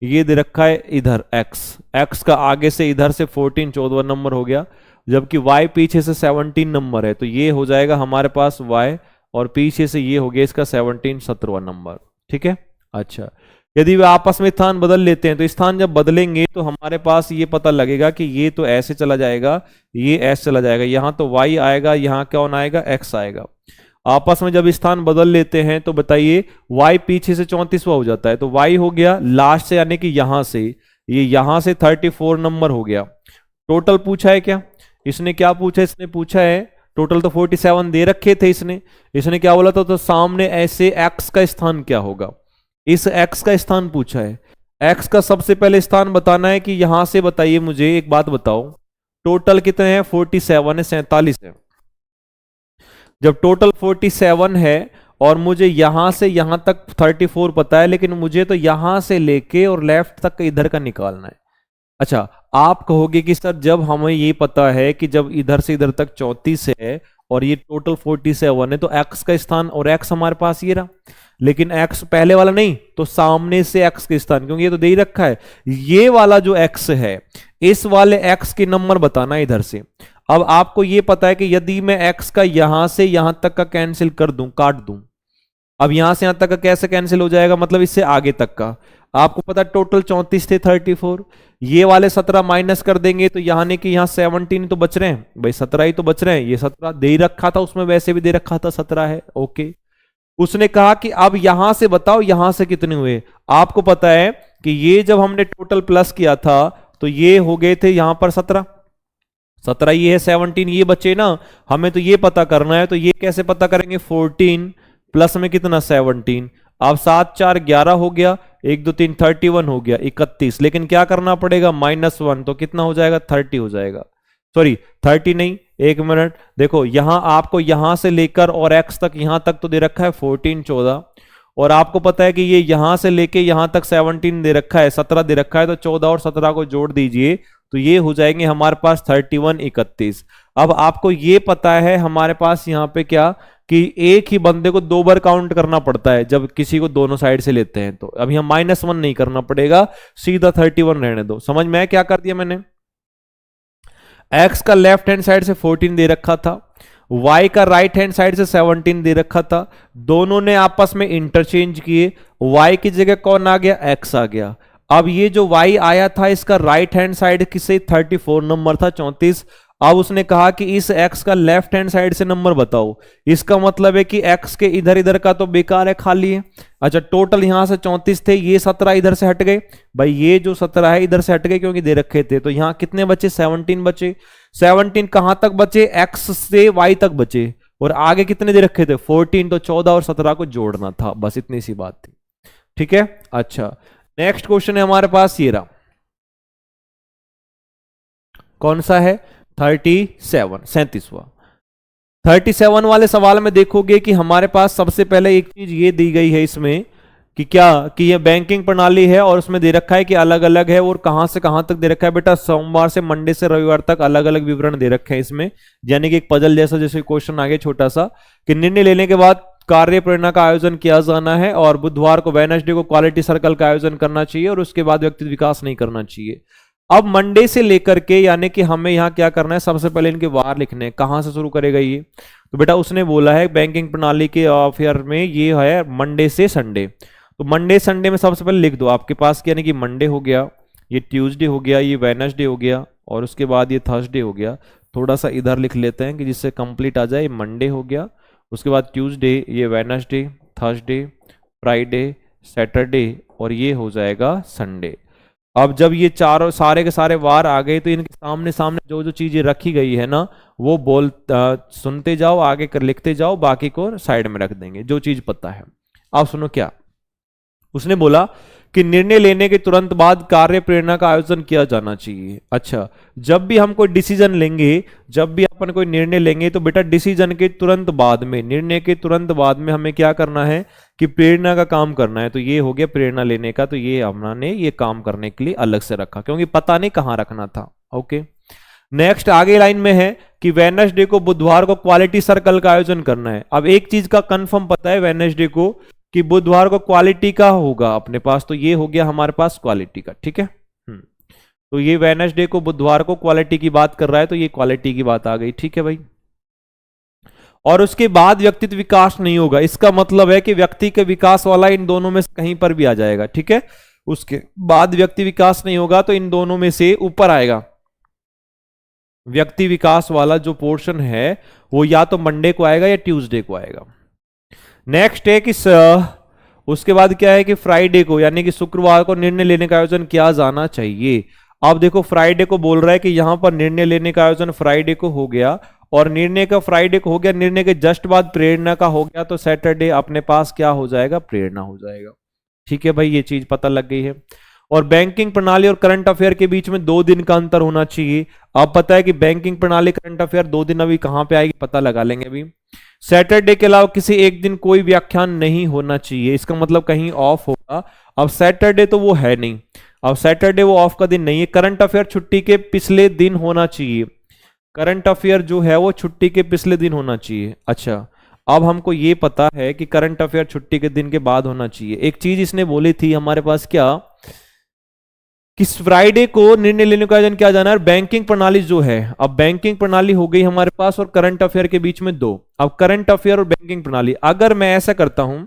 ये दे रखा है इधर एक्स का आगे से इधर से 14 14वां नंबर हो गया, जबकि y पीछे से 17 नंबर है, तो ये हो जाएगा हमारे पास y, और पीछे से ये हो गया इसका 17 17वां नंबर। ठीक है, अच्छा यदि वे आपस में स्थान बदल लेते हैं, तो स्थान जब बदलेंगे तो हमारे पास ये पता लगेगा कि ये तो ऐसे चला जाएगा, ये ऐसे चला जाएगा, यहां तो y आएगा, यहां कौन आएगा? x आएगा। आपस में जब स्थान बदल लेते हैं तो बताइए y पीछे से 34वां हो जाता है, तो y हो गया लास्ट से, यानी कि यहां से, ये यहां से 34 नंबर हो गया। टोटल पूछा है क्या? इसने क्या पूछा? इसने पूछा है टोटल तो 47 दे रखे थे इसने क्या बोला था? तो सामने ऐसे x का स्थान क्या होगा, इस x का स्थान पूछा है। x का सबसे पहले स्थान बताना है कि यहां से बताइए मुझे एक बात बताओ, टोटल कितने हैं? 47 है, 47 है। जब टोटल 47 है और मुझे यहां से यहां तक 34 पता है, लेकिन मुझे तो यहां से लेके और लेफ्ट तक इधर का निकालना है। अच्छा, आप कहोगे कि सर जब हमें ये पता है कि जब इधर से इधर तक 34 है और ये टोटल 47 है, तो x का स्थान, और x हमारे पास ये रहा, लेकिन x पहले वाला नहीं, तो सामने से x के स्थान, क्योंकि ये तो दे ही रखा है, ये वाला जो x है, इस वाले x के नंबर बताना है इधर से। अब आपको ये पता है कि यदि मैं x का यहां से यहां तक का कैंसिल कर दूं, काट दूं, अब यहां से यहां तक का कैसे कैंसिल हो जाएगा? मतलब इससे आगे तक का। आपको पता टोटल 34 थे, 34, ये वाले 17 माइनस कर देंगे तो यानी कि यहाँ 17 तो बच रहे हैं भाई, 17 ही तो बच रहे हैं, ये 17 दे ही रखा था, उसमें वैसे भी दे रखा था 17 है। ओके, उसने कहा कि अब यहां से बताओ यहां से कितने हुए। आपको पता है कि ये जब हमने टोटल प्लस किया था तो ये हो गए थे यहां पर 17, 17 ये है, 17 ये बचे ना, हमें तो ये पता करना है, तो ये कैसे पता करेंगे? 14 प्लस में कितना? 17। अब 7 4 11 हो गया, 1 2 3 31 हो गया, 31, लेकिन क्या करना पड़ेगा? -1, तो कितना हो जाएगा? 30 हो जाएगा। सॉरी 30 नहीं, एक मिनट, देखो यहां आपको यहां से लेकर और x तक, यहां तक तो दे रखा है 14 14, और आपको पता है कि ये यहां से लेके यहां तक 17 दे रखा है, 17 दे रखा है, तो 14 और 17 को जोड़ दीजिए तो ये हो जाएंगे हमारे पास 31 31। अब आपको ये पता है हमारे पास यहाँ पे क्या कि एक ही बंदे को 2 बार काउंट करना पड़ता है जब किसी को दोनों साइड से लेते हैं, तो अब यहाँ -1 नहीं करना पड़ेगा, सीधा 31 रहने दो। समझ में क्या कर दिया मैंने? x का लेफ्ट हैंड साइड से 14 दे रखा था, y का राइट हैंड साइड से 17 दे रखा था, दोनों ने आपस में इंटरचेंज किए, y की जगह कौन आ गया? x आ गया। अब ये जो y आया था इसका राइट हैंड साइड किसे 34 नंबर था, 34। अब उसने कहा कि इस x का लेफ्ट हैंड साइड से नंबर बताओ, इसका मतलब है कि x के इधर इधर का तो बेकार है, खाली है। अच्छा, टोटल यहां से 34 थे, ये 17 इधर से हट गए भाई, ये जो 17 है इधर से हट गए क्योंकि दे रखे थे, तो यहां कितने बचे? 17 बचे। 17 कहां तक बचे? x से y तक बचे, और आगे कितने दे रखे थे? 14, तो 14 और 17 को जोड़ना था, बस इतनी सी बात थी। ठीक है, अच्छा नेक्स्ट क्वेश्चन है हमारे पास ये रहा, कौन सा है? 37वां। 37 वाले सवाल में देखोगे कि हमारे पास सबसे पहले एक चीज ये दी गई है इसमें कि क्या कि ये बैंकिंग प्रणाली है और उसमें दे रखा है कि अलग अलग है, और कहां से कहां तक दे रखा है बेटा? सोमवार से मंडे से रविवार तक अलग अलग विवरण दे रखे हैं इसमें, यानी कि एक पजल जैसा जैसे क्वेश्चन आ गया छोटा सा कि निर्णय लेने के बाद कार्य प्रेरणा का आयोजन किया जाना है, और बुधवार को वेडनेसडे को क्वालिटी सर्कल का आयोजन करना चाहिए, और उसके बाद व्यक्तित्व विकास नहीं करना चाहिए। अब मंडे से लेकर के यानी कि हमें यहाँ क्या करना है, सबसे पहले इनके वार लिखने हैं। कहां से शुरू करेगा ये, तो बेटा उसने बोला है बैंकिंग प्रणाली के अफेयर में ये है मंडे से संडे, तो मंडे संडे में सबसे पहले लिख दो आपके पास, यानी कि मंडे हो गया, ये ट्यूसडे हो गया, ये वेडनेसडे हो गया, और उसके बाद ये थर्सडे हो गया। थोड़ा सा इधर लिख लेते हैं कि जिससे कंप्लीट आ जाए। मंडे हो गया, उसके बाद ट्यूसडे, ये वेडनेसडे, थर्सडे, फ्राइडे, सैटरडे, और ये हो जाएगा संडे। अब जब ये चारों सारे के सारे वार आ गए तो इनके सामने सामने जो जो चीजें रखी गई है ना, वो सुनते जाओ, आगे कर लिखते जाओ, बाकी को साइड में रख देंगे जो चीज पता है। अब सुनो क्या उसने बोला कि निर्णय लेने के तुरंत बाद कार्य प्रेरणा का आयोजन किया जाना चाहिए। अच्छा, जब भी हम कोई डिसीजन लेंगे, जब भी अपन कोई निर्णय लेंगे, तो बेटा डिसीजन के तुरंत बाद में, निर्णय के तुरंत बाद में हमें क्या करना है कि प्रेरणा का काम करना है। तो ये हो गया प्रेरणा लेने का, तो ये हमने ये काम करने के लिए अलग से रखा, क्योंकि पता नहीं कहां रखना था। ओके, नेक्स्ट आगे लाइन में है कि वेडनेसडे को बुधवार को क्वालिटी सर्कल का आयोजन करना है। अब एक चीज का कंफर्म पता है वेडनेसडे को कि बुधवार को क्वालिटी का होगा अपने पास, तो ये हो गया हमारे पास क्वालिटी का। ठीक है, तो ये वेडनेसडे को बुधवार को क्वालिटी की बात कर रहा है, तो ये क्वालिटी की बात आ गई। ठीक है भाई, और उसके बाद व्यक्तित्व विकास नहीं होगा, इसका मतलब है कि व्यक्ति के विकास वाला इन दोनों में से कहीं पर भी आ जाएगा। ठीक है, उसके बाद व्यक्ति विकास नहीं होगा तो इन दोनों में से ऊपर आएगा। व्यक्ति विकास वाला जो पोर्शन है वो या तो मंडे को आएगा या ट्यूसडे को आएगा। नेक्स्ट है कि उसके बाद क्या है कि फ्राइडे को यानी कि शुक्रवार को निर्णय लेने का आयोजन किया जाना चाहिए। अब देखो फ्राइडे को बोल रहा है कि यहां पर निर्णय लेने का आयोजन फ्राइडे को हो गया, और निर्णय का फ्राइडे को हो गया, निर्णय के जस्ट बाद प्रेरणा का हो गया, तो सैटरडे अपने पास क्या हो जाएगा, प्रेरणा हो जाएगा। ठीक है भाई, ये चीज पता लग गई है। और बैंकिंग प्रणाली और करंट अफेयर के बीच में 2 दिन का अंतर होना चाहिए। अब पता है कि बैंकिंग प्रणाली करंट अफेयर 2 दिन अभी कहां पे आएगी पता लगा लेंगे अभी। सैटरडे के अलावा किसी एक दिन कोई व्याख्यान नहीं होना चाहिए, इसका मतलब कहीं ऑफ होगा। अब सैटरडे तो वो है नहीं, अब सैटरडे वो ऑफ का दिन नहीं है। करंट अफेयर छुट्टी के पिछले दिन होना चाहिए, करंट अफेयर जो है वो छुट्टी के पिछले दिन होना चाहिए। अच्छा, अब हमको ये पता है कि करंट अफेयर छुट्टी के दिन के बाद होना चाहिए। एक चीज इसने बोली थी हमारे पास क्या, कि फ्राइडे को निर्णय लेने का आयोजन किया जाना है। बैंकिंग प्रणाली जो है, अब बैंकिंग प्रणाली हो गई हमारे पास और करंट अफेयर के बीच में 2। अब करंट अफेयर और बैंकिंग प्रणाली, अगर मैं ऐसा करता हूं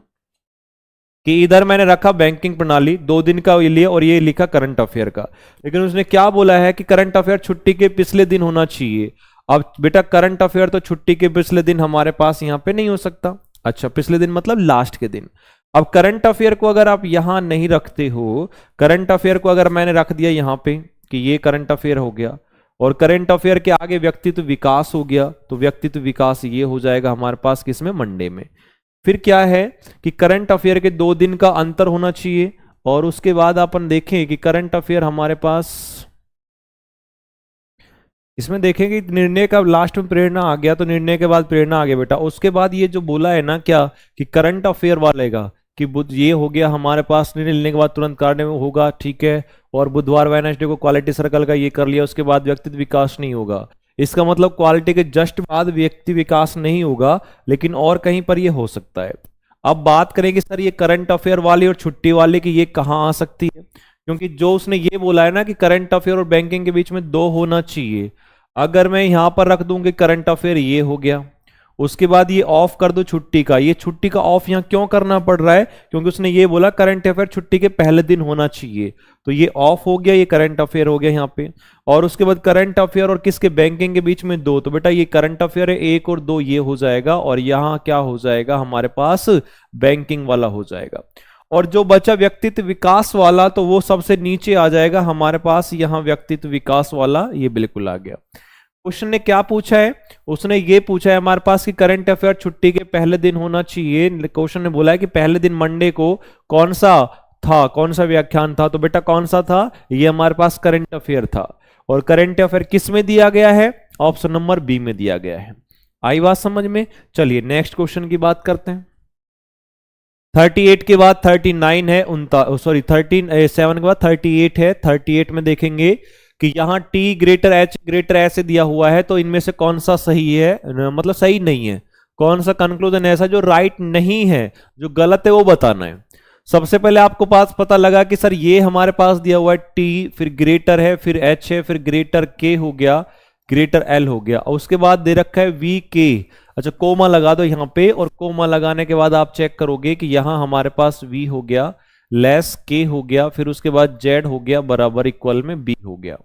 कि इधर मैंने रखा बैंकिंग प्रणाली 2 दिन का लिए और ये लिखा करंट अफेयर का, लेकिन उसने क्या बोला है कि करंट अफेयर छुट्टी के पिछले दिन होना चाहिए। अब बेटा करंट अफेयर तो छुट्टी के पिछले दिन हमारे पास यहां पे नहीं हो सकता। अच्छा, पिछले दिन मतलब लास्ट के दिन। अब करंट अफेयर को अगर आप यहां नहीं रखते हो, करंट अफेयर को अगर मैंने रख दिया यहां पे कि ये करंट अफेयर हो गया, और करंट अफेयर के आगे व्यक्तित्व विकास हो गया, तो व्यक्तित्व विकास ये हो जाएगा हमारे पास किसमें, मंडे में। फिर क्या है कि करंट अफेयर के 2 दिन का अंतर होना चाहिए, और उसके बाद अपन देखें कि करंट अफेयर हमारे पास इसमें देखेंगे निर्णय का लास्ट में प्रेरणा आ गया, तो निर्णय के बाद प्रेरणा आ गया बेटा। उसके बाद ये जो बोला है ना क्या कि करंट अफेयर वालेगा कि बुध ये हो गया हमारे पास, निर्णय लेने के बाद तुरंत कार्य में होगा। ठीक है, और बुधवार वेडनेसडे को क्वालिटी सर्कल का ये कर लिया, उसके बाद व्यक्तित्व विकास नहीं होगा। इसका मतलब क्वालिटी के जस्ट बाद व्यक्ति विकास नहीं होगा, लेकिन और कहीं पर ये हो सकता है। अब बात करेंगे सर ये करंट अफेयर वाली और छुट्टी वाली की ये कहाँ आ सकती है, क्योंकि जो उसने ये बोला है ना कि करंट अफेयर और बैंकिंग के बीच में 2 होना चाहिए। अगर मैं यहां पर रख दूंगी करंट अफेयर ये हो गया, उसके बाद ये ऑफ कर दो छुट्टी का, ये छुट्टी का ऑफ यहां क्यों करना पड़ रहा है, क्योंकि उसने ये बोला करंट अफेयर छुट्टी के पहले दिन होना चाहिए, तो ये ऑफ हो गया, ये करंट अफेयर हो गया यहां पे। और उसके बाद करंट अफेयर और किसके, बैंकिंग के बीच में 2, तो बेटा ये करंट अफेयर है 1 और 2 ये हो जाएगा, और यहां क्या हो जाएगा हमारे पास, बैंकिंग वाला हो जाएगा। और जो बचा व्यक्तित्व विकास वाला, तो वो सबसे नीचे आ जाएगा हमारे पास, यहां व्यक्तित्व विकास वाला ये बिल्कुल आ गया। क्वेश्चन ने क्या पूछा है, उसने ये पूछा है हमारे पास कि करंट अफेयर छुट्टी के पहले दिन होना चाहिए। क्वेश्चन ने बोला है कि पहले दिन मंडे को कौन सा था, कौन सा व्याख्यान था, तो बेटा कौन सा था, ये हमारे पास करंट अफेयर था। और करंट अफेयर किस में दिया गया है, ऑप्शन नंबर बी में दिया गया है। आई बात समझ में। चलिए नेक्स्ट क्वेश्चन की बात करते हैं। 38 के बाद 39 है, 37 के बाद 38 है। 38 में देखेंगे कि यहां T ग्रेटर H ग्रेटर ऐसे दिया हुआ है, तो इनमें से कौन सा सही है, मतलब सही नहीं है, कौन सा कंक्लूजन ऐसा जो राइट नहीं है, जो गलत है वो बताना है। सबसे पहले आपको पास पता लगा कि सर ये हमारे पास दिया हुआ है टी, फिर ग्रेटर है, फिर एच है, फिर ग्रेटर के हो गया, ग्रेटर एल हो गया, और उसके बाद दे रखा है वी के। अच्छा, कोमा लगा दो यहाँ पे, और कोमा लगाने के बाद आप चेक करोगे कि यहां हमारे पास वी हो गया, लेस के हो गया, फिर उसके बाद जेड हो गया बराबर इक्वल में बी हो गया।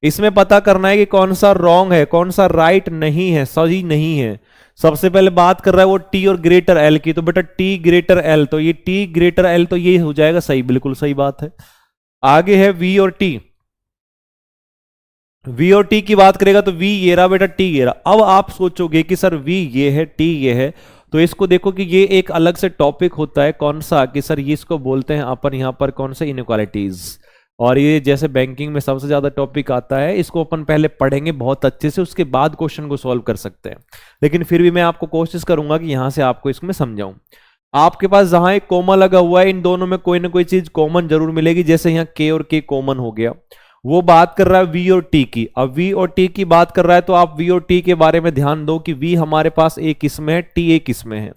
इसमें पता करना है कि कौन सा रॉन्ग है, कौन सा राइट नहीं है, सही नहीं है। सबसे पहले बात कर रहा है वो टी और ग्रेटर एल की, तो बेटा टी ग्रेटर एल, तो ये टी ग्रेटर एल, तो ये हो जाएगा सही, बिल्कुल सही बात है। आगे है वी और टी, वी और टी की बात करेगा तो वी ये रहा बेटा, टी ये रहा। अब आप सोचोगे कि सर वी ये है, टी ये है, तो इसको देखो कि ये एक अलग से टॉपिक होता है, कौन सा, कि सर ये इसको बोलते हैं अपन यहाँ पर कौन से, इनइक्वालिटीज। और ये जैसे बैंकिंग में सबसे ज्यादा टॉपिक आता है, इसको अपन पहले पढ़ेंगे बहुत अच्छे से, उसके बाद क्वेश्चन को सॉल्व कर सकते हैं। लेकिन फिर भी मैं आपको कोशिश करूंगा कि यहां से आपको इसमें समझाऊं। आपके पास जहां एक कोमा लगा हुआ है, इन दोनों में कोई ना कोई चीज कॉमन जरूर मिलेगी, जैसे यहाँ के और के कॉमन हो गया। वो बात कर रहा है वी और टी की। अब वी और टी की बात कर रहा है तो आप वी और टी के बारे में ध्यान दो कि वी हमारे पास एक इसमें है, टी एक इसमें है,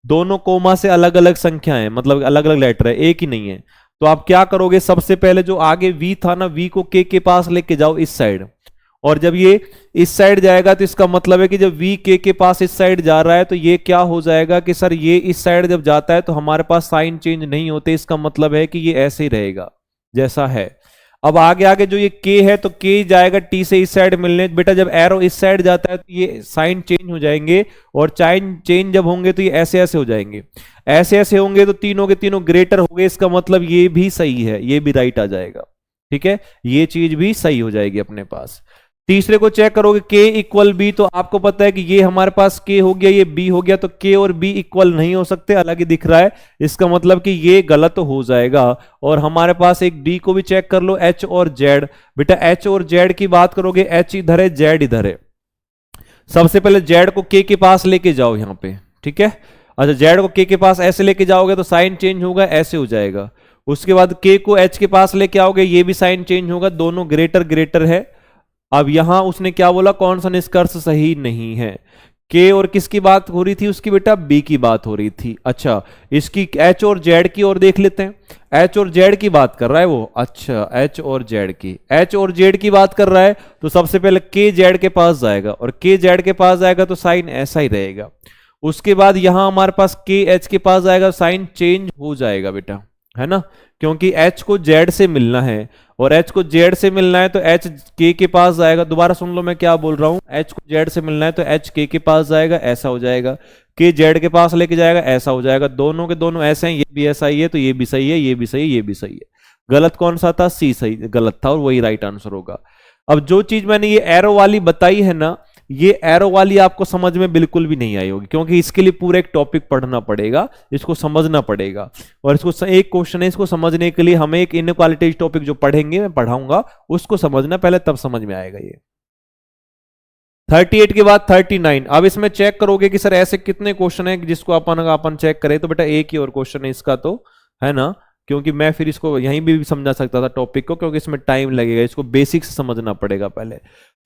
दोनों कोमा से अलग अलग संख्या है, मतलब अलग अलग लेटर है, एक ही नहीं है। तो आप क्या करोगे, सबसे पहले जो आगे वी था ना, वी को के पास लेके जाओ इस साइड, और जब ये इस साइड जाएगा तो इसका मतलब है कि जब वी के पास इस साइड जा रहा है तो ये क्या हो जाएगा कि सर ये इस साइड जब जाता है तो हमारे पास साइन चेंज नहीं होते, इसका मतलब है कि ये ऐसे ही रहेगा जैसा है। अब आगे आगे जो ये के है तो के जाएगा टी से इस साइड मिलने, बेटा जब एरो इस साइड जाता है तो ये साइन चेंज हो जाएंगे, और साइन चेंज जब होंगे तो ये ऐसे ऐसे हो जाएंगे, ऐसे ऐसे होंगे तो तीनों के तीनों ग्रेटर हो गए, इसका मतलब ये भी सही है, ये भी राइट आ जाएगा। ठीक है, ये चीज भी सही हो जाएगी अपने पास। तीसरे को चेक करोगे के इक्वल बी, तो आपको पता है कि ये हमारे पास के हो गया, ये बी हो गया, तो के और बी इक्वल नहीं हो सकते, अलग ही दिख रहा है, इसका मतलब कि ये गलत हो जाएगा। और हमारे पास एक डी को भी चेक कर लो, एच और जेड। बेटा एच और जेड की बात करोगे, एच इधर है, जेड इधर है। सबसे पहले जेड को के पास लेके जाओ यहां पे, ठीक है। अच्छा, जेड को के पास ऐसे लेके जाओगे तो साइन चेंज होगा, ऐसे हो जाएगा। उसके बाद के को एच के पास लेके आओगे, ये भी साइन चेंज होगा, दोनों ग्रेटर ग्रेटर है। अब यहां उसने क्या बोला, कौन सा निष्कर्ष सही नहीं है, के और किसकी बात हो रही थी उसकी, बेटा बी की बात हो रही थी। अच्छा, इसकी एच और जेड की ओर देख लेते हैं। एच और जेड की बात कर रहा है वो, अच्छा एच और जेड की, एच और जेड की बात कर रहा है तो सबसे पहले के जेड के पास जाएगा, और के जेड के पास जाएगा तो साइन ऐसा ही रहेगा। उसके बाद यहां हमारे पास के एच के पास जाएगा, साइन चेंज हो जाएगा बेटा, है ना, क्योंकि एच को जेड से मिलना है, और एच को जेड से मिलना है तो एच के पास जाएगा। दोबारा सुन लो मैं क्या बोल रहा हूं, एच को जेड से मिलना है तो एच के पास जाएगा, ऐसा हो जाएगा, के जेड के पास लेके जाएगा, ऐसा हो जाएगा। दोनों के दोनों ऐसे हैं, ये भी ऐसा ही है, तो ये भी सही है, ये भी सही है, ये भी सही है। गलत कौन सा था, सी सही गलत था, और वही राइट आंसर होगा। अब जो चीज मैंने ये एरो वाली बताई है ना, ये एरो वाली आपको समझ में बिल्कुल भी नहीं आई होगी, क्योंकि इसके लिए पूरा एक टॉपिक पढ़ना पड़ेगा, इसको समझना पड़ेगा। और इसको एक क्वेश्चन है, इसको समझने के लिए हमें एक इनइक्वालिटी टॉपिक जो पढ़ेंगे, मैं पढ़ाऊंगा, उसको समझना पहले, तब समझ में आएगा ये। 38 के बाद 39। अब इसमें चेक करोगे कि सर ऐसे कितने क्वेश्चन है जिसको अपन चेक करें, तो बेटा एक ही और क्वेश्चन है इसका, तो है ना, क्योंकि मैं फिर इसको यहीं भी समझा सकता था टॉपिक को, क्योंकि इसमें टाइम लगेगा, इसको बेसिक से समझना पड़ेगा पहले।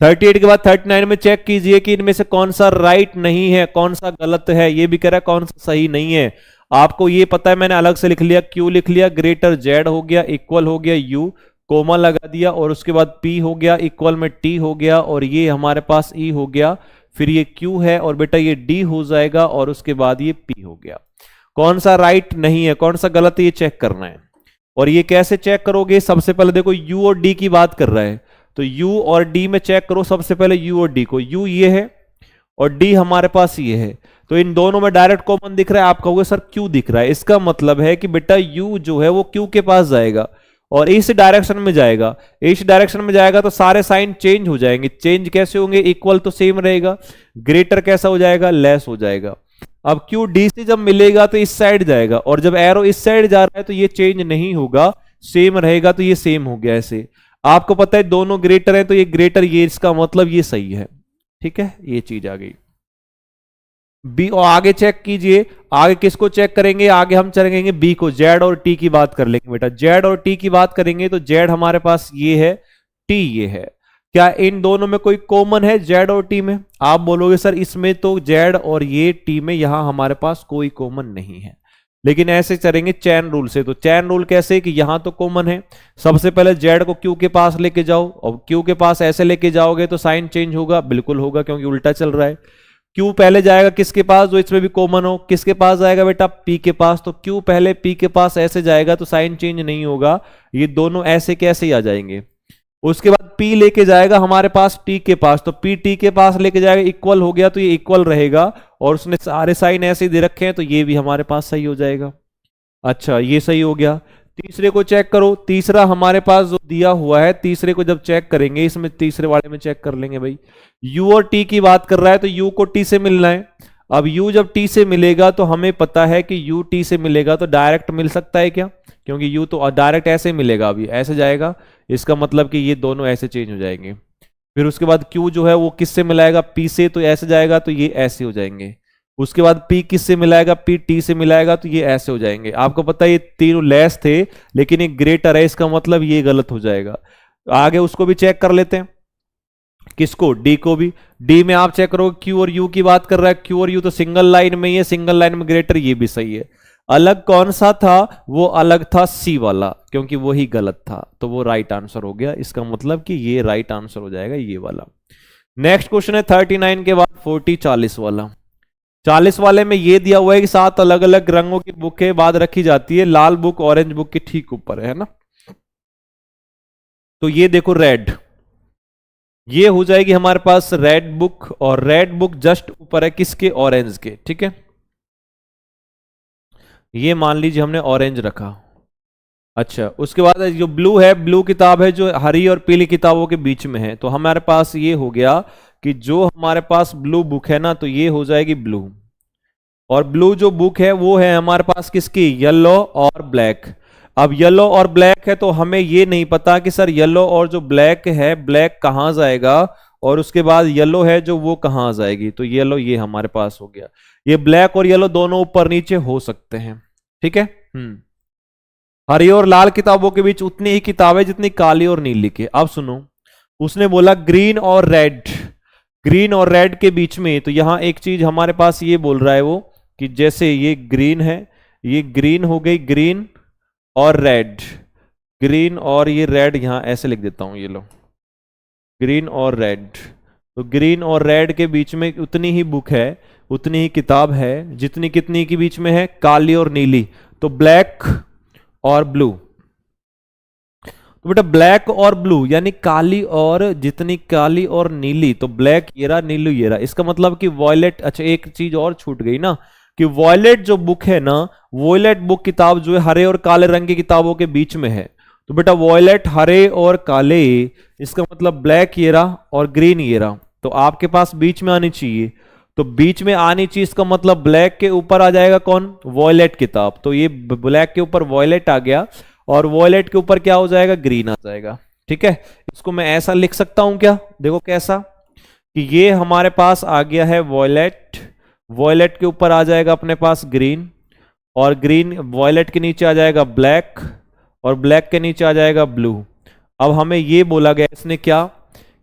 38 के बाद 39 में चेक कीजिए कि इनमें से कौन सा राइट नहीं है, कौन सा गलत है। ये भी कह रहा है कौन सा सही नहीं है। आपको ये पता है, मैंने अलग से लिख लिया, क्यू लिख लिया, ग्रेटर जेड हो गया, इक्वल हो गया यू, कोमा लगा दिया, और उसके बाद पी हो गया, इक्वल में टी हो गया, और ये हमारे पास ई हो गया, फिर ये क्यू है, और बेटा ये डी हो जाएगा, और उसके बाद ये पी हो गया। कौन सा राइट नहीं है, कौन सा गलत है, ये चेक करना है। और ये कैसे चेक करोगे, सबसे पहले देखो यू और डी की बात कर रहा है, तो यू और डी में चेक करो। सबसे पहले यू और डी को, यू ये है और डी हमारे पास ये है, तो इन दोनों में डायरेक्ट कॉमन दिख रहा है। आप कहोगे सर क्यू दिख रहा है, इसका मतलब है कि बेटा यू जो है वो क्यू के पास जाएगा और इस डायरेक्शन में जाएगा। इस डायरेक्शन में जाएगा तो सारे साइन चेंज हो जाएंगे। चेंज कैसे होंगे, इक्वल तो सेम रहेगा, ग्रेटर कैसा हो जाएगा, लेस हो जाएगा। अब क्यू डी से जब मिलेगा तो इस साइड जाएगा, और जब एरो इस साइड जा रहा है तो ये चेंज नहीं होगा, सेम रहेगा, तो ये सेम हो गया। ऐसे आपको पता है दोनों ग्रेटर है, तो ये ग्रेटर, ये इसका मतलब ये सही है। ठीक है, ये चीज आ गई। बी, और आगे चेक कीजिए, आगे किसको चेक करेंगे, आगे हम चलेंगे बी को, जेड और टी की बात कर लेंगे बेटा। जेड और टी की बात करेंगे तो जेड हमारे पास ये है, टी ये है, क्या इन दोनों में कोई कॉमन है जेड और टी में? आप बोलोगे सर इसमें तो जेड और ये टी में यहां हमारे पास कोई कॉमन नहीं है, लेकिन ऐसे चलेंगे चैन रूल से। तो चैन रूल कैसे कि यहां तो कॉमन है, सबसे पहले जेड को क्यू के पास लेके जाओ, और क्यू के पास ऐसे लेके जाओगे तो साइन चेंज होगा, बिल्कुल होगा क्योंकि उल्टा चल रहा है। क्यू पहले जाएगा किसके पास, जो इसमें भी कॉमन हो, किसके पास जाएगा बेटा, पी के पास। तो क्यू पहले पी के पास ऐसे जाएगा तो साइन चेंज नहीं होगा, ये दोनों ऐसे कैसे ही आ जाएंगे। उसके बाद P लेके जाएगा हमारे पास T के पास, तो P T के पास लेके जाएगा, इक्वल हो गया तो ये इक्वल रहेगा, और उसने सारे साइन ऐसे दे रखे हैं तो ये भी हमारे पास सही हो जाएगा। अच्छा ये सही हो गया। तीसरे को चेक करो, तीसरा हमारे पास जो दिया हुआ है, तीसरे को जब चेक करेंगे, इसमें तीसरे वाले में चेक कर लेंगे भाई। U और T की बात कर रहा है तो U को T से मिलना है। अब U जब T से मिलेगा तो हमें पता है कि U T से मिलेगा तो डायरेक्ट मिल सकता है क्या, क्योंकि U तो डायरेक्ट ऐसे मिलेगा, अभी ऐसे जाएगा, इसका मतलब कि ये दोनों ऐसे चेंज हो जाएंगे। फिर उसके बाद Q जो है वो किससे मिलाएगा, P से, तो ऐसे जाएगा तो ये ऐसे हो जाएंगे। उसके बाद P किससे मिलाएगा, P T से मिलाएगा तो ये ऐसे हो जाएंगे। आपको पता है ये तीनों लेस थे, लेकिन ये ग्रेटर है, इसका मतलब ये गलत हो जाएगा। आगे उसको भी चेक कर लेते हैं, किसको, डी को भी। डी में आप चेक करो, क्यू और यू की बात कर रहा है, क्यू और यू तो सिंगल लाइन में ही है, सिंगल लाइन में ग्रेटर, ये भी सही है। अलग कौन सा था, वो अलग था सी वाला, क्योंकि वो ही गलत था, तो वो राइट आंसर हो गया। इसका मतलब कि ये राइट आंसर हो जाएगा ये वाला। नेक्स्ट क्वेश्चन है 39 के बाद 40 40 वाला। 40 वाले में ये दिया हुआ है कि 7 अलग अलग रंगों की बुकें बाद रखी जाती है, लाल बुक ऑरेंज बुक के ठीक ऊपर है ना। तो ये देखो रेड, ये हो जाएगी हमारे पास रेड बुक, और रेड बुक जस्ट ऊपर है किसके, ऑरेंज के, ठीक है। ये मान लीजिए हमने ऑरेंज रखा। अच्छा उसके बाद जो ब्लू है, ब्लू किताब है जो हरी और पीली किताबों के बीच में है, तो हमारे पास ये हो गया कि जो हमारे पास ब्लू बुक है ना, तो ये हो जाएगी ब्लू। और ब्लू जो बुक है वो है हमारे पास किसकी, येलो और ब्लैक। अब येलो और ब्लैक है तो हमें ये नहीं पता कि सर येलो और जो ब्लैक है, ब्लैक कहाँ जाएगा, और उसके बाद येलो है जो वो कहाँ जाएगी। तो येलो ये हमारे पास हो गया, ये ब्लैक और येलो दोनों ऊपर नीचे हो सकते हैं, ठीक है। हरी और लाल किताबों के बीच उतनी ही किताबें जितनी काली और नीली के। अब सुनो, उसने बोला ग्रीन और रेड, ग्रीन और रेड के बीच में, तो यहां एक चीज हमारे पास ये बोल रहा है वो कि जैसे ये ग्रीन है, ये ग्रीन हो गई, ग्रीन और रेड, ग्रीन और ये रेड, यहां ऐसे लिख देता हूं, ये लो ग्रीन और रेड। तो ग्रीन और रेड के बीच में उतनी ही बुक है, उतनी ही किताब है जितनी कितनी के बीच में है, काली और नीली। तो ब्लैक और ब्लू, तो बेटा ब्लैक और ब्लू यानी काली और जितनी काली और नीली, तो ब्लैक ये रहा, नीलू ये रहा। इसका मतलब कि वॉयलेट, अच्छा एक चीज और छूट गई ना, कि वॉयलेट जो बुक है ना, वॉयलेट बुक किताब जो है हरे और काले रंग की किताबों के बीच में है। तो बेटा वॉयलेट हरे और काले, इसका मतलब ब्लैक ये रहा और ग्रीन ये रहा, तो आपके पास बीच में आनी चाहिए। तो बीच में आनी चाहिए, इसका मतलब ब्लैक के ऊपर आ जाएगा कौन, वॉयलेट किताब। तो ये ब्लैक के ऊपर वॉयलेट आ गया, और वॉयलेट के ऊपर क्या हो जाएगा, ग्रीन आ जाएगा, ठीक है। इसको मैं ऐसा लिख सकता हूं क्या, देखो कैसा, कि ये हमारे पास आ गया है वॉयलेट, वॉयलेट के ऊपर आ जाएगा अपने पास ग्रीन, और ग्रीन वॉयलेट के नीचे आ जाएगा ब्लैक, और ब्लैक के नीचे आ जाएगा ब्लू। अब हमें ये बोला गया इसने क्या,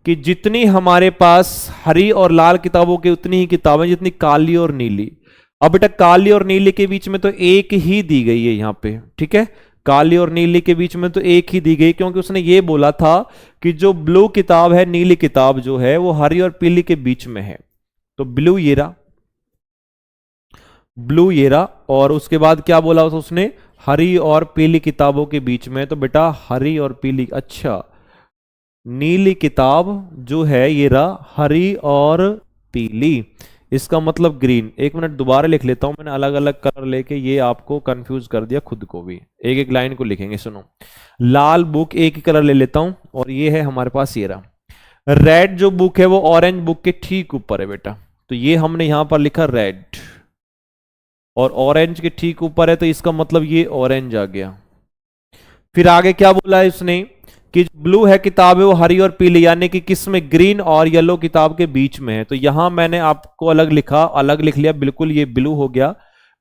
कि जितनी हमारे पास हरी और लाल किताबों की उतनी ही किताबें जितनी काली और नीली। अब बेटा काली और नीली के बीच में तो एक ही दी गई है यहाँ पे, ठीक है, काली और नीली के बीच में तो एक ही दी गई, क्योंकि उसने ये बोला था कि जो ब्लू किताब है, नीली किताब जो है वो हरी और पीली के बीच में है। तो ब्लू ये रहा, ब्लू ये रहा, और उसके बाद क्या बोला उसने, हरी और पीली किताबों के बीच में। तो बेटा हरी और पीली, अच्छा नीली किताब जो है ये रहा हरी और पीली, इसका मतलब ग्रीन। एक मिनट दोबारा लिख लेता हूं, मैंने अलग अलग कलर लेके ये आपको कंफ्यूज कर दिया, खुद को भी। एक एक लाइन को लिखेंगे, सुनो। लाल बुक एक ही कलर ले लेता हूं, और ये है हमारे पास ये रहा। रेड जो बुक है वो ऑरेंज बुक के ठीक ऊपर है बेटा, तो ये हमने यहां पर लिखा रेड, और ऑरेंज के ठीक ऊपर है, तो इसका मतलब ये ऑरेंज आ गया। फिर आगे क्या बोला है उसने, कि ब्लू है किताब है वो हरी और पीली, यानी कि किसमें, ग्रीन और येलो किताब के बीच में है। तो यहां मैंने आपको अलग लिखा, अलग लिख लिया, बिल्कुल ये ब्लू हो गया।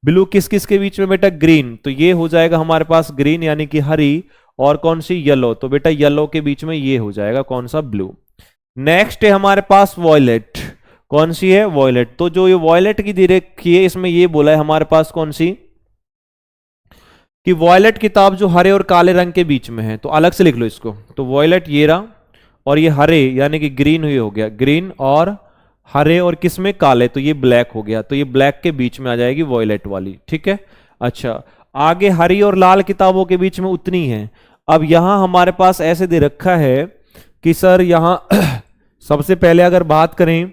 ब्लू किस किस के बीच में बेटा, ग्रीन, तो ये हो जाएगा हमारे पास ग्रीन यानी कि हरी, और कौन सी, येलो, तो बेटा येलो के बीच में ये हो जाएगा कौन सा, ब्लू। नेक्स्ट है हमारे पास वॉयलेट। कौन सी है? वॉयलेट। तो जो ये वॉयलेट की दे रखी है इसमें ये बोला है हमारे पास कौन सी, कि वॉयलेट किताब जो हरे और काले रंग के बीच में है, तो अलग से लिख लो इसको। तो वॉयलेट ये रहा, और ये हरे यानी कि ग्रीन हुई हो गया, ग्रीन और हरे, और किसमें? काले, तो ये ब्लैक हो गया। तो ये ब्लैक के बीच में आ जाएगी वॉयलेट वाली, ठीक है। अच्छा, आगे हरी और लाल किताबों के बीच में उतनी है। अब यहां हमारे पास ऐसे दे रखा है कि सर यहां सबसे पहले अगर बात करें,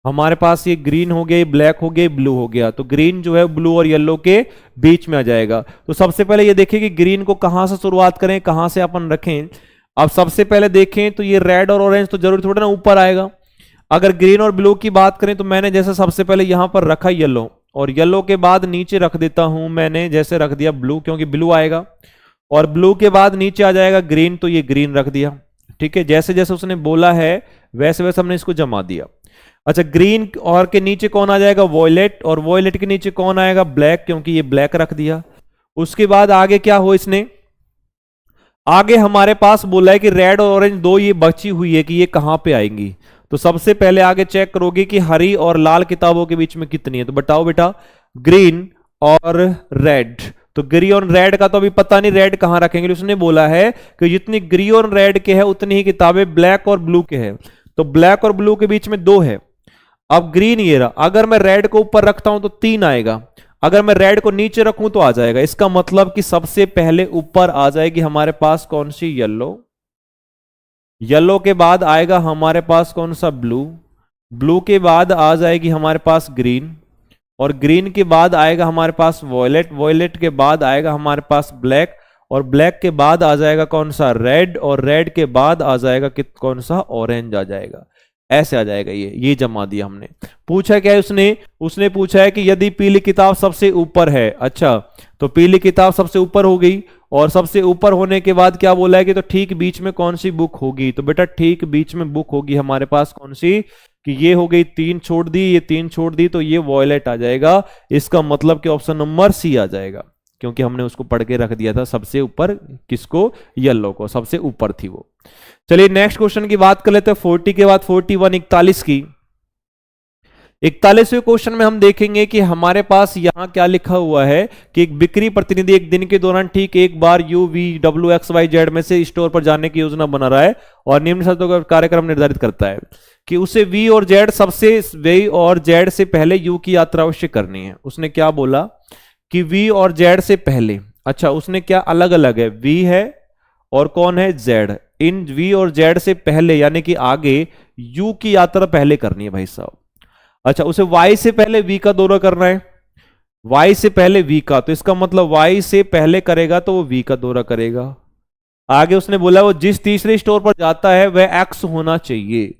हमारे पास ये ग्रीन हो गया, ये ब्लैक हो गया, ये ब्लू हो गया, तो ग्रीन जो है ब्लू और येलो के बीच में आ जाएगा। तो सबसे पहले ये देखिए कि ग्रीन को कहां से शुरुआत करें, कहां से अपन रखें। अब सबसे पहले देखें तो ये रेड और ऑरेंज तो जरूर थोड़ा ना ऊपर आएगा। अगर ग्रीन और ब्लू की बात करें तो मैंने जैसे सबसे पहले यहां पर रखा येलो, और येलो के बाद नीचे रख देता हूं मैंने जैसे रख दिया ब्लू, क्योंकि ब्लू आएगा, और ब्लू के बाद नीचे आ जाएगा ग्रीन, तो ये ग्रीन रख दिया, ठीक है। जैसे जैसे उसने बोला है वैसे वैसे हमने इसको जमा दिया। अच्छा, ग्रीन और के नीचे कौन आ जाएगा? वॉयलेट, और वॉयलेट के नीचे कौन आएगा? ब्लैक, क्योंकि ये ब्लैक रख दिया। उसके बाद आगे क्या हो, इसने आगे हमारे पास बोला है कि रेड और ऑरेंज दो ये बची हुई है कि ये कहां पे आएंगी। तो सबसे पहले आगे चेक करोगे कि हरी और लाल किताबों के बीच में कितनी है। तो बताओ बेटा, ग्रीन और रेड। तो ग्रीन और रेड का तो अभी पता नहीं रेड कहां रखेंगे। उसने बोला है कि जितनी ग्रीन और रेड के है उतनी ही किताबें ब्लैक और ब्लू के है। तो ब्लैक और ब्लू के बीच में दो है। अब ग्रीन ये रहा, अगर मैं रेड को ऊपर रखता हूं तो 3 आएगा, अगर मैं रेड को नीचे रखूं तो आ जाएगा। इसका मतलब कि सबसे पहले ऊपर आ जाएगी हमारे पास कौन सी? येलो। येलो के बाद आएगा हमारे पास कौन सा? ब्लू। ब्लू के बाद आ जाएगी हमारे पास ग्रीन, और ग्रीन के बाद आएगा हमारे पास वॉयलेट। वॉयलेट के बाद आएगा हमारे पास ब्लैक, और ब्लैक के बाद आ जाएगा कौन सा? रेड, और रेड के बाद आ जाएगा कौन सा? ऑरेंज आ जाएगा। ऐसे आ जाएगा। ये जमा दिया हमने। पूछा क्या है उसने पूछा है कि यदि पीली किताब सबसे ऊपर है। अच्छा, तो पीली किताब सबसे ऊपर हो गई, और सबसे ऊपर होने के बाद क्या बोला है कि तो ठीक बीच में कौन सी बुक होगी। तो बेटा ठीक बीच में बुक होगी हमारे पास कौन सी? कि ये हो गई 3 छोड़ दी, ये 3 छोड़ दी, तो ये वॉयलेट आ जाएगा। इसका मतलब कि ऑप्शन नंबर सी आ जाएगा, क्योंकि हमने उसको पढ़ के रख दिया था सबसे ऊपर किसको? येलो को, सबसे ऊपर थी वो। चलिए नेक्स्ट क्वेश्चन की बात कर लेते हैं। 40 के बाद 41, 41 की। 41वें क्वेश्चन में हम देखेंगे कि हमारे पास यहां क्या लिखा हुआ है कि एक बिक्री प्रतिनिधि एक दिन के दौरान ठीक एक बार UVWXYZ में से स्टोर पर जाने की योजना बना रहा है और निम्न शर्तों का कार्यक्रम निर्धारित करता है कि उसे V और Z से पहले U की यात्रा अवश्य करनी है। उसने क्या बोला कि V और Z से पहले। अच्छा, उसने क्या अलग अलग है? V है और कौन है? Z। इन V और Z से पहले यानी कि आगे U की यात्रा पहले करनी है भाई साहब। अच्छा, उसे Y से पहले V का दौरा करना है, Y से पहले V का, तो इसका मतलब Y से पहले करेगा तो वो V का दौरा करेगा। आगे उसने बोला वो जिस तीसरे स्टोर पर जाता है वह X होना चाहिए।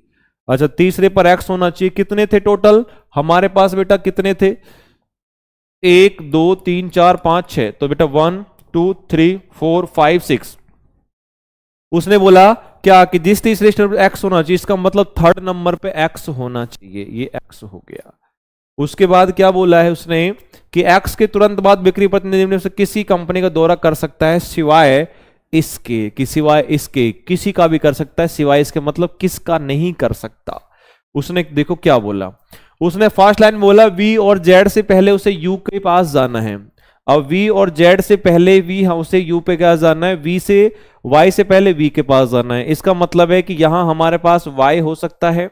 अच्छा, तीसरे पर X होना चाहिए। कितने थे टोटल हमारे पास बेटा? कितने थे? 1 2 3 4 5 6। तो बेटा 1 2 3 4 5 6। उसने बोला क्या कि जिस तीसरे स्टेप पर एक्स होना चाहिए, इसका मतलब थर्ड नंबर पे एक्स होना चाहिए। ये एक्स हो गया। उसके बाद क्या बोला है उसने कि एक्स के तुरंत बाद बिक्री प्रतिनिधि में से किसी कंपनी का दौरा कर सकता है सिवाय इसके, कि सिवाय इसके किसी का भी कर सकता है, सिवाय इसके मतलब किसका नहीं कर सकता। उसने देखो क्या बोला, उसने फर्स्ट लाइन बोला वी और जेड से पहले उसे यू के पास जाना है। अब V और Z से पहले V उसे U पे क्या जाना है? V से Y से पहले V के पास जाना है। इसका मतलब है कि यहां हमारे पास Y हो सकता है,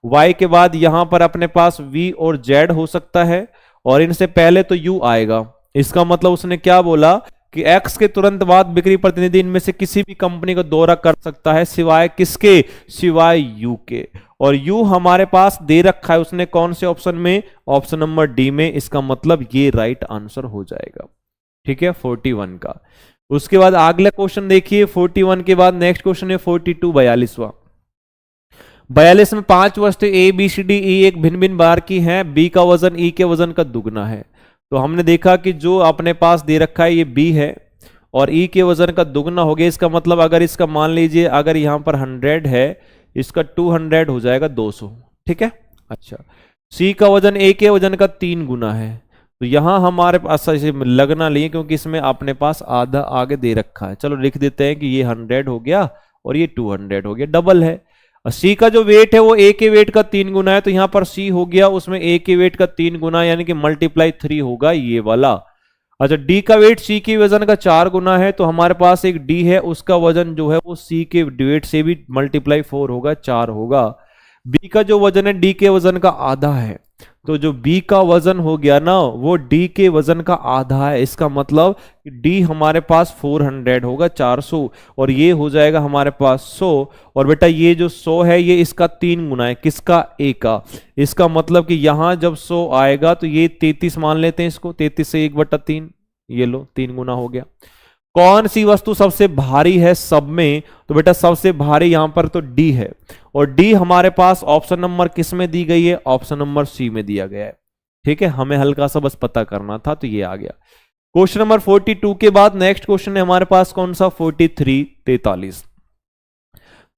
Y के बाद यहां पर अपने पास V और Z हो सकता है, और इनसे पहले तो U आएगा। इसका मतलब उसने क्या बोला कि X के तुरंत बाद बिक्री प्रतिनिधि इनमें से किसी भी कंपनी का दौरा कर सकता है सिवाय किसके? सिवाय U के। और U हमारे पास दे रखा है उसने कौन से ऑप्शन में? ऑप्शन नंबर डी में। इसका मतलब ये राइट आंसर हो जाएगा। ठीक है, 41 का। उसके बाद अगला क्वेश्चन देखिए, 41 के बाद नेक्स्ट क्वेश्चन है 42, 42वां। 42 में 5 वस्तु A B C D E एक भिन्न भिन्न बार की हैं। B का वजन E के वजन का दुगना है। तो हमने देखा कि जो अपने पास दे रखा है ये B है और E के वजन का दुगना हो गया। इसका मतलब अगर इसका मान लीजिए अगर यहां पर 100 है, इसका 200 हो जाएगा 200। ठीक है। अच्छा, C का वजन A के वजन का 3 गुना है। तो यहां हमारे पास लगना नहीं क्योंकि इसमें अपने पास आधा आगे दे रखा है। चलो लिख देते हैं कि ये 100 हो गया और ये 200 हो गया, डबल है। सी का जो वेट है वो ए के वेट का 3 गुना है, तो यहां पर सी हो गया उसमें ए के वेट का 3 गुना, यानी कि मल्टीप्लाई 3 होगा ये वाला। अच्छा, डी का वेट सी के वजन का 4 गुना है, तो हमारे पास एक डी है उसका वजन जो है वो सी के वेट से भी मल्टीप्लाई 4 होगा, 4 होगा। बी का जो वजन है डी के वजन का आधा है, तो जो बी का वजन हो गया ना वो डी के वजन का आधा है, इसका मतलब डी हमारे पास 400 होगा, 400, और ये हो जाएगा हमारे पास 100। और बेटा ये जो 100 है ये इसका 3 गुना है, किसका, ए का। इसका मतलब कि यहां जब 100 आएगा तो ये 33 मान लेते हैं इसको, 33 से 1/3, ये लो 3 गुना हो गया। कौन सी वस्तु सबसे भारी है सब में, तो बेटा सबसे भारी यहां पर तो डी है, और डी हमारे पास ऑप्शन नंबर किस में दी गई है, ऑप्शन नंबर सी में दिया गया है। ठीक है, हमें हल्का सा बस पता करना था, तो ये आ गया। क्वेश्चन नंबर 42 के बाद नेक्स्ट क्वेश्चन है हमारे पास कौन सा, 43,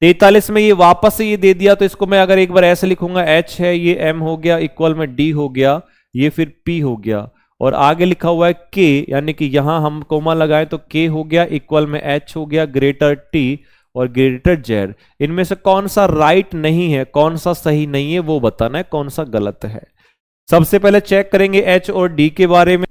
43 में ये वापस से ये दे दिया, तो इसको मैं अगर एक बार ऐसे लिखूंगा, एच है ये, एम हो गया, इक्वल में डी हो गया, ये फिर पी हो गया, और आगे लिखा हुआ है के, यानी कि यहां हम कोमा लगाए तो के हो गया, इक्वल में एच हो गया, ग्रेटर टी और ग्रेटर जेड। इनमें से कौन सा राइट नहीं है, कौन सा सही नहीं है वो बताना है, कौन सा गलत है। सबसे पहले चेक करेंगे एच और डी के बारे में।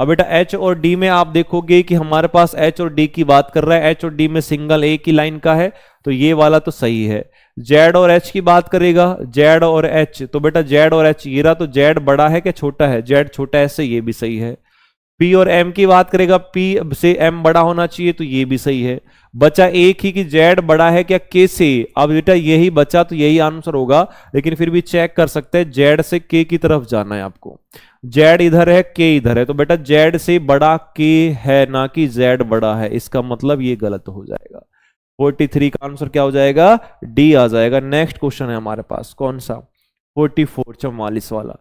अब बेटा एच और डी में आप देखोगे कि हमारे पास एच और डी की बात कर रहा है, एच और डी में सिंगल एक ही लाइन का है, तो ये वाला तो सही है। जेड और एच की बात करेगा, जेड और एच, तो बेटा जेड और एच, ये रहा, तो जेड बड़ा है क्या छोटा है, जेड छोटा है, से ये भी सही है। पी और एम की बात करेगा, पी से एम बड़ा होना चाहिए, तो ये भी सही है। बचा एक ही कि जेड बड़ा है क्या के से, अब बेटा यही बचा, तो यही आंसर होगा, लेकिन फिर भी चेक कर सकते हैं, जेड से के की तरफ जाना है आपको, जेड इधर है के इधर है, तो बेटा जेड से बड़ा के है, ना कि जेड बड़ा है, इसका मतलब ये गलत हो जाएगा। 43 का आंसर क्या हो जाएगा, डी आ जाएगा। नेक्स्ट क्वेश्चन है हमारे पास कौन सा, 44, 44 वाला।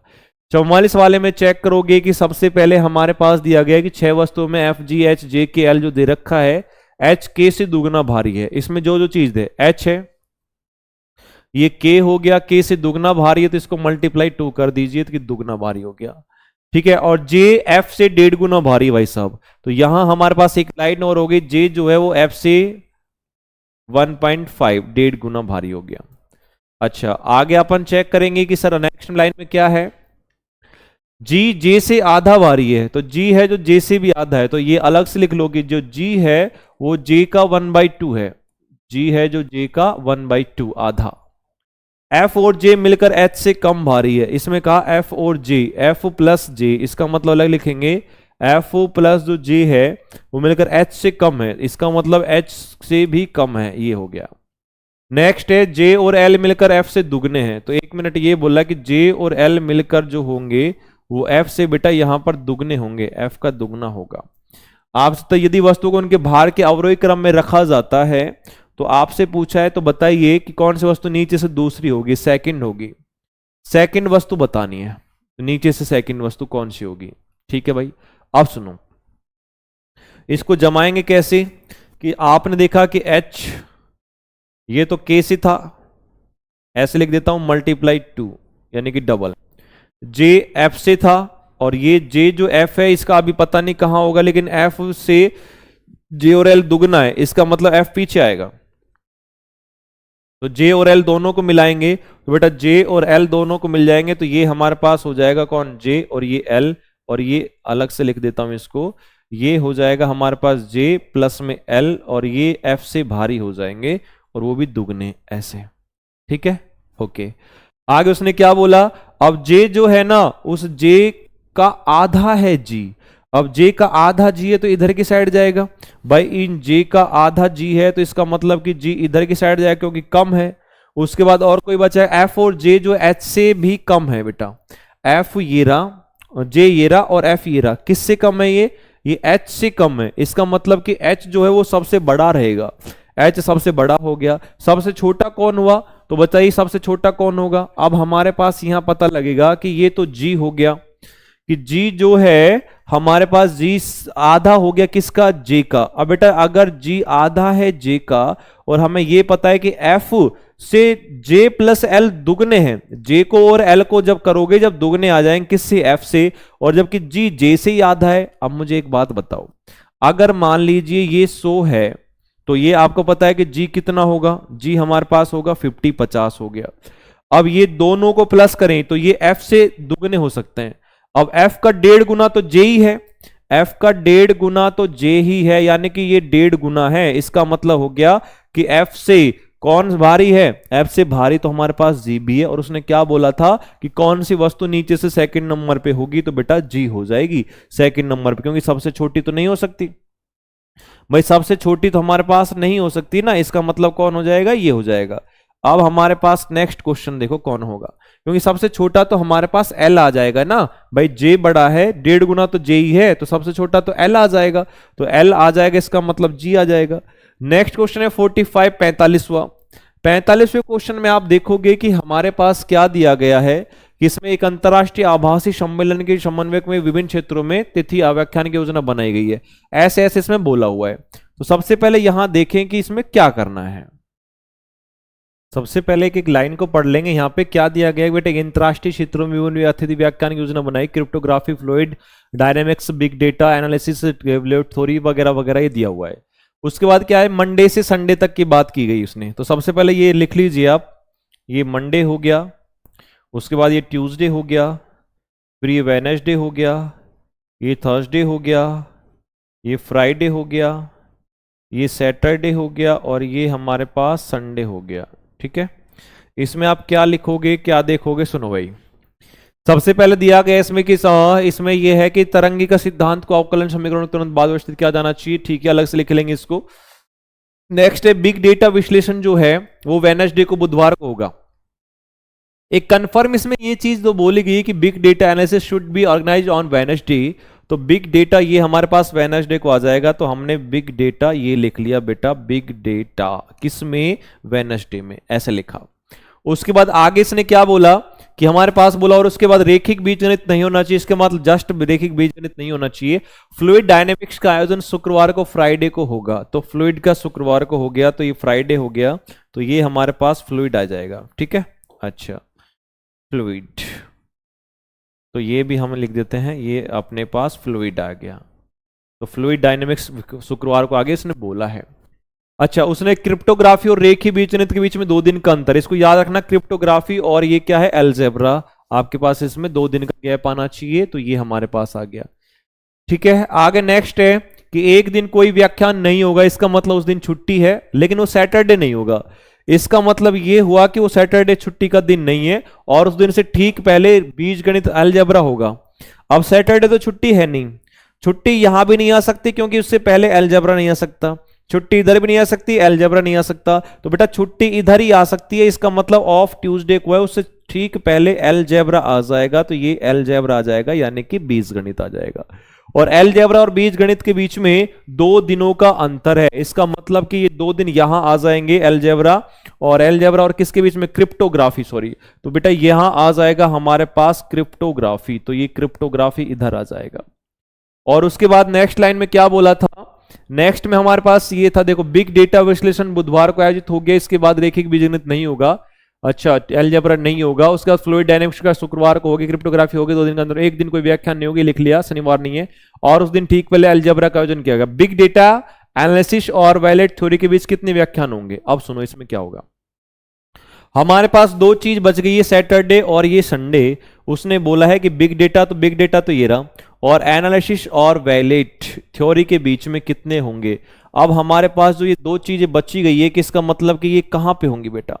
44 वाले में चेक करोगे कि सबसे पहले हमारे पास दिया गया है कि 6 वस्तुओं में एफ जी एच जे के एल जो दे रखा है, एच के से दुगना भारी है। इसमें जो जो चीज दे, एच है, ये के हो गया, के से दुगना भारी है, तो इसको मल्टीप्लाई 2 कर दीजिए तो कि दुगना भारी हो गया। ठीक है, और जे एफ से 1.5 गुना भारी भाई साहब, तो यहां हमारे पास एक लाइन और हो गई, जे जो है वो एफ से 1.5, 1.5 गुना भारी हो गया। अच्छा, आगे अपन चेक करेंगे कि सर नेक्स्ट लाइन में क्या है, जी जे से आधा भारी है, तो जी है जो जे से भी आधा है, तो ये अलग से लिख लोगे, जो जी है वो जे का 1/2 है, जी है जो जे का 1/2 आधा। एफ और जे मिलकर एच से कम भारी है, इसमें कहा एफ और जे, एफ प्लस जे, इसका मतलब अलग लिखेंगे, एफ प्लस जो जे है वो मिलकर एच से कम है, इसका मतलब एच से भी कम है, ये हो गया। नेक्स्ट है जे और एल मिलकर एफ से दुगने हैं, तो एक मिनट, ये बोला कि जे और एल मिलकर जो होंगे वो एफ से बेटा यहां पर दुगने होंगे, एफ का दुगना होगा। आपसे तो यदि वस्तु को उनके भार के अवरोही क्रम में रखा जाता है, तो आपसे पूछा है तो बताइए कि कौन सी वस्तु नीचे से दूसरी होगी, सेकंड होगी, सेकंड वस्तु बतानी है, तो नीचे से सेकंड वस्तु कौन सी होगी। ठीक है भाई, अब सुनो, इसको जमाएंगे कैसे, कि आपने देखा कि H ये तो K से था, ऐसे लिख देता हूं, मल्टीप्लाई 2 यानी कि डबल, J F से था, और ये J जो F है इसका अभी पता नहीं कहां होगा, लेकिन F से J और L दुगना है, इसका मतलब F पीछे आएगा, तो J और L दोनों को मिलाएंगे, तो बेटा J और L दोनों को मिल जाएंगे, तो ये हमारे पास हो जाएगा कौन, J और ये L, और ये अलग से लिख देता हूं इसको, ये हो जाएगा हमारे पास J प्लस में L, और ये F से भारी हो जाएंगे, और वो भी दुगने ऐसे। ठीक है, ओके। आगे उसने क्या बोला, अब J जो है ना उस J का आधा है G, अब J का आधा G है तो इधर की साइड जाएगा भाई, इन J का आधा G है तो इसका मतलब कि G इधर की साइड जाएगा क्योंकि कम है। उसके बाद और कोई बचा है F और J जो H से भी कम है बेटा, F ये रहा, J ये रहा, और F ये रहा, किससे कम है ये H से कम है, इसका मतलब कि H जो है वो सबसे बड़ा रहेगा, H सबसे बड़ा हो गया। सबसे छोटा कौन हुआ, तो बताइए सबसे छोटा कौन होगा। अब हमारे पास यहां पता लगेगा कि ये तो G हो गया, कि G जो है हमारे पास G आधा हो गया किसका, J का। अब बेटा अगर G आधा है J का, और हमें ये पता है कि F से J प्लस L दुगने हैं, J को और L को जब करोगे जब दुगने आ जाएंगे किससे, F से, और जबकि G J से ही आधा है। अब मुझे एक बात बताओ, अगर मान लीजिए ये 100 है तो ये आपको पता है कि जी कितना होगा, जी हमारे पास होगा 50 हो गया। अब ये दोनों को प्लस करें तो ये एफ से दुगने हो सकते हैं। अब एफ का 1.5 गुना तो जे ही है, एफ का 1.5 गुना तो जे ही है, यानी कि ये 1.5 गुना है। इसका मतलब हो गया कि एफ से कौन भारी है, एफ से भारी तो हमारे पास जी भी है। और उसने क्या बोला था कि कौन सी वस्तु नीचे से सेकंड नंबर पे होगी, तो बेटा जी हो जाएगी सेकंड नंबर पे, क्योंकि सबसे छोटी तो नहीं हो सकती भाई, सबसे छोटी तो हमारे पास नहीं हो सकती ना। इसका मतलब कौन हो जाएगा, ये हो जाएगा। अब हमारे पास नेक्स्ट क्वेश्चन देखो कौन होगा, क्योंकि सबसे छोटा तो हमारे पास एल आ जाएगा ना भाई, जे बड़ा है, 1.5 गुना तो जे ही है, तो सबसे छोटा तो एल आ जाएगा, तो एल आ जाएगा, इसका मतलब जी आ जाएगा। नेक्स्ट क्वेश्चन है 45 45वां। 45वें क्वेश्चन में आप देखोगे कि हमारे पास क्या दिया गया है कि इसमें एक अंतरराष्ट्रीय आभासी सम्मेलन के समन्वयक में विभिन्न क्षेत्रों में तिथि आव्याख्यान की योजना बनाई गई है, ऐसे ऐसे इसमें बोला हुआ है। तो सबसे पहले यहां देखें कि इसमें क्या करना है। सबसे पहले एक एक लाइन को पढ़ लेंगे। यहाँ पे क्या दिया गया है बेटे, अंतरराष्ट्रीय क्षेत्रों में विभिन्न अतिथि व्याख्यान की योजना बनाई, cryptography, fluid dynamics, big data analysis, theory वगैरह वगैरह ये दिया हुआ है। उसके बाद क्या है, मंडे से संडे तक की बात की गई उसने। तो सबसे पहले ये लिख लीजिए आप, ये मंडे हो गया, उसके बाद ये ट्यूसडे हो गया, फिर ये वेडनेसडे हो गया, ये थर्सडे हो गया, ये फ्राइडे हो गया, ये सैटरडे हो गया, और ये हमारे पास संडे हो गया। ठीक है, इसमें आप क्या लिखोगे, क्या देखोगे, सुनो भाई। सबसे पहले दिया गया इसमें कि इसमें यह है कि तरंगी का सिद्धांत को अवकलन समीकरण तुरंत बाद व्यवस्थित किया जाना चाहिए। ठीक है, अलग से लिख लेंगे इसको। नेक्स्ट है बिग डेटा विश्लेषण जो है वो वेडनेसडे को, बुधवार को होगा। एक कंफर्म इसमें ये चीज तो बोली गई कि big data analysis should be organised on Wednesday, तो बिग डेटा ये हमारे पास वेडनेसडे को आ जाएगा। तो हमने बिग डेटा ये लिख लिया बेटा, बिग डेटा किस में, वेडनेसडे में, ऐसे लिखा। उसके बाद आगे इसने क्या बोला कि हमारे पास बोला, और उसके बाद रेखिक बीजगणित नहीं होना चाहिए, इसके मतलब जस्ट रेखिक बीजगणित नहीं होना चाहिए। फ्लूइड डायनेमिक्स का आयोजन शुक्रवार को, फ्राइडे को होगा, तो फ्लूइड का शुक्रवार को हो गया, तो ये फ्राइडे हो गया, तो ये हमारे पास फ्लूइड आ जाएगा। ठीक है, अच्छा फ्लूइड, तो ये भी हम लिख देते हैं, ये अपने पास फ्लूइड आ गया। तो फ्लूइड डायनेमिक्स शुक्रवार को आगे इसने बोला है। अच्छा, उसने क्रिप्टोग्राफी और रेखीय बीजगणित के बीच में 2 दिन का अंतर, इसको याद रखना। क्रिप्टोग्राफी और ये क्या है, अलजेब्रा, आपके पास इसमें 2 दिन का गैप आना चाहिए, तो ये हमारे पास आ गया। ठीक है, आगे नेक्स्ट है कि एक दिन कोई व्याख्यान नहीं होगा, इसका मतलब उस दिन छुट्टी है, लेकिन वो सैटरडे नहीं होगा। इसका मतलब ये हुआ कि वो सैटरडे छुट्टी का दिन नहीं है, और उस दिन से ठीक पहले बीजगणित अलजेब्रा होगा। अब सैटरडे तो छुट्टी है नहीं, छुट्टी यहां भी नहीं आ सकती क्योंकि उससे पहले अलजेब्रा नहीं आ सकता, छुट्टी इधर भी नहीं आ सकती, अलजेब्रा नहीं आ सकता, तो बेटा छुट्टी इधर ही आ सकती है। इसका मतलब ऑफ ट्यूसडे को है, उससे ठीक पहले अलजेब्रा आ जाएगा, तो ये अलजेब्रा आ जाएगा, यानी कि बीजगणित आ जाएगा। और अलजेब्रा और बीजगणित के बीच में 2 दिनों का अंतर है, इसका मतलब कि ये 2 दिन यहां आ जाएंगे अलजेब्रा, और अलजेब्रा और किसके बीच में, क्रिप्टोग्राफी, सॉरी, तो बेटा यहां आ जाएगा हमारे पास क्रिप्टोग्राफी, तो ये क्रिप्टोग्राफी इधर आ जाएगा। और उसके बाद नेक्स्ट लाइन में क्या बोला था, नेक्स्ट में हमारे पास ये था, देखो बिग डेटा विश्लेषण बुधवार को आयोजित हो गया, इसके बाद रेखिक बीजगणित नहीं होगा, अच्छा अलजेब्रा नहीं होगा, उसके बाद फ्लूइड डायनेमिक्स का शुक्रवार को होगी, क्रिप्टोग्राफी होगी 2 दिन के अंदर, एक दिन कोई व्याख्यान नहीं होगी, लिख लिया, शनिवार नहीं है, और उस दिन ठीक पहले अलजेब्रा का आयोजन किया गया। बिग डेटा एनालिसिस और वैलिड थ्योरी के बीच कितने व्याख्यान होंगे। अब सुनो इसमें क्या होगा, हमारे पास 2 चीज बच गई है, सैटरडे और ये संडे। उसने बोला है कि बिग डेटा तो ये रहा, और एनालिसिस और वैलिड थ्योरी के बीच में कितने होंगे। अब हमारे पास जो ये 2 चीजें बची गई है, कि इसका मतलब कि ये कहां पे होंगी बेटा,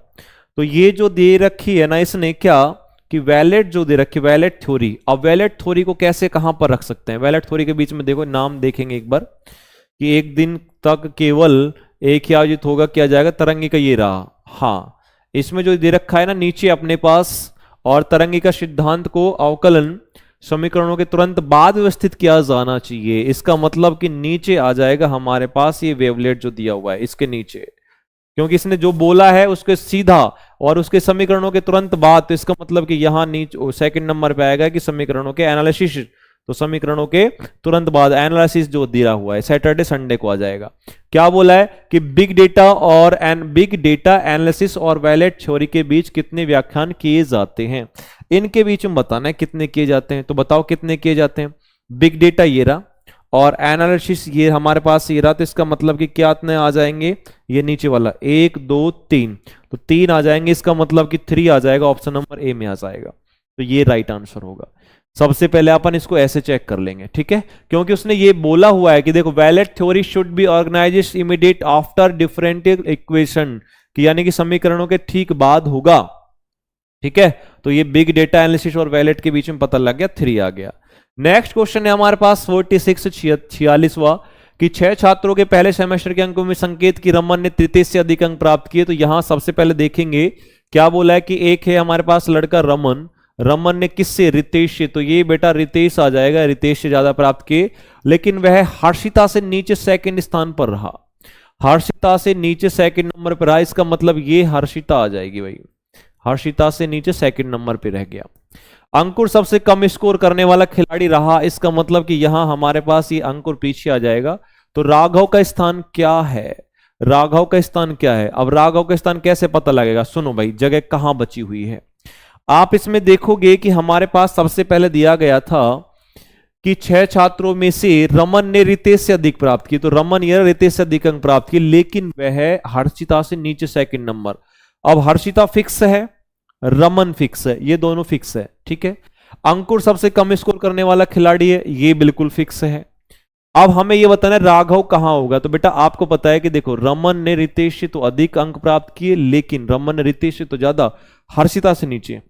तो ये जो दे रखी है ना इसने, क्या कि वैलिड जो दे रखी, वैलिड थ्योरी। अब वैलिड थ्योरी को कैसे कहां पर रख सकते हैं, वैलिड थ्योरी के बीच में देखो नाम देखेंगे एक बार, कि एक दिन तक केवल एक ही आयोजित होगा, किया जाएगा, तरंगी का ये रहा। हाँ, इसमें जो दे रखा है ना नीचे अपने पास, और तरंगी का सिद्धांत को अवकलन समीकरणों के तुरंत बाद व्यवस्थित किया जाना चाहिए, इसका मतलब कि नीचे आ जाएगा हमारे पास ये वेवलेट जो दिया हुआ है इसके नीचे, क्योंकि इसने जो बोला है उसके सीधा और उसके समीकरणों के तुरंत बाद, तो इसका मतलब कि यहां नीचे सेकंड नंबर पे आएगा कि समीकरणों के एनालिसिस, तो समीकरणों के तुरंत बाद एनालिसिस जो दिया हुआ है सैटरडे संडे को आ जाएगा। क्या बोला है कि बिग डेटा एनालिसिस और वैलिड थ्योरी के बीच कितने व्याख्यान किए जाते हैं, इनके बीच में बताना है कितने किए जाते हैं। तो बताओ कितने किए जाते हैं। बिग डेटा ये रहा, और एनालिसिस ये हमारे पास ये रहा, तो इसका मतलब कि क्या इतने आ जाएंगे, ये नीचे वाला 1 2 3, तो 3 आ जाएंगे, इसका मतलब कि 3 आ जाएगा, ऑप्शन नंबर ए में आ जाएगा। तो ये राइट आंसर होगा। सबसे पहले अपन इसको ऐसे चेक कर लेंगे, ठीक है, क्योंकि उसने ये बोला हुआ है कि देखो valid theory should be organised immediate after differential equation, कि यानी कि समीकरणों के ठीक बाद होगा, ठीक है। तो ये बिग डेटा एनालिसिस और वैलिड के बीच में पता लग गया, 3 आ गया। नेक्स्ट क्वेश्चन है हमारे पास 46वां कि 6 छात्रों के पहले सेमेस्टर के अंकों में संकेत कि रमन ने तृतीय से अधिक अंक प्राप्त किए। तो यहां सबसे पहले देखेंगे क्या बोला है कि एक है हमारे पास लड़का रमन, रमन ने किससे, रितेश से, तो ये बेटा रितेश आ जाएगा, रितेश से ज्यादा प्राप्त किए, लेकिन वह हर्षिता से नीचे सेकंड स्थान पर रहा, हर्षिता से नीचे सेकंड नंबर पर रहा, इसका मतलब ये हर्षिता आ जाएगी भाई, हर्षिता से नीचे सेकंड नंबर पे रह गया। अंकुर सबसे कम स्कोर करने वाला खिलाड़ी रहा, इसका मतलब कि यहां हमारे पास ये अंकुर पीछे आ जाएगा। तो राघव का स्थान क्या है, राघव का स्थान क्या है, अब राघव का स्थान कैसे पता लगेगा, सुनो भाई, जगह कहां बची हुई है। आप इसमें देखोगे कि हमारे पास सबसे पहले दिया गया था कि 6 छात्रों में से रमन ने रितेश से अधिक प्राप्त की, तो रमन या रितेश से अधिक अंक प्राप्त किए, लेकिन वह हर्षिता से नीचे सेकंड नंबर। अब हर्षिता फिक्स है, रमन फिक्स है, ये दोनों फिक्स है, ठीक है। अंकुर सबसे कम स्कोर करने वाला खिलाड़ी है, ये बिल्कुल फिक्स है। अब हमें ये बताना है राघव कहां होगा, तो बेटा आपको पता है कि देखो रमन ने रितेश से तो अधिक अंक प्राप्त किए, लेकिन रमन ने रितेश से तो ज्यादा, हर्षिता से नीचे,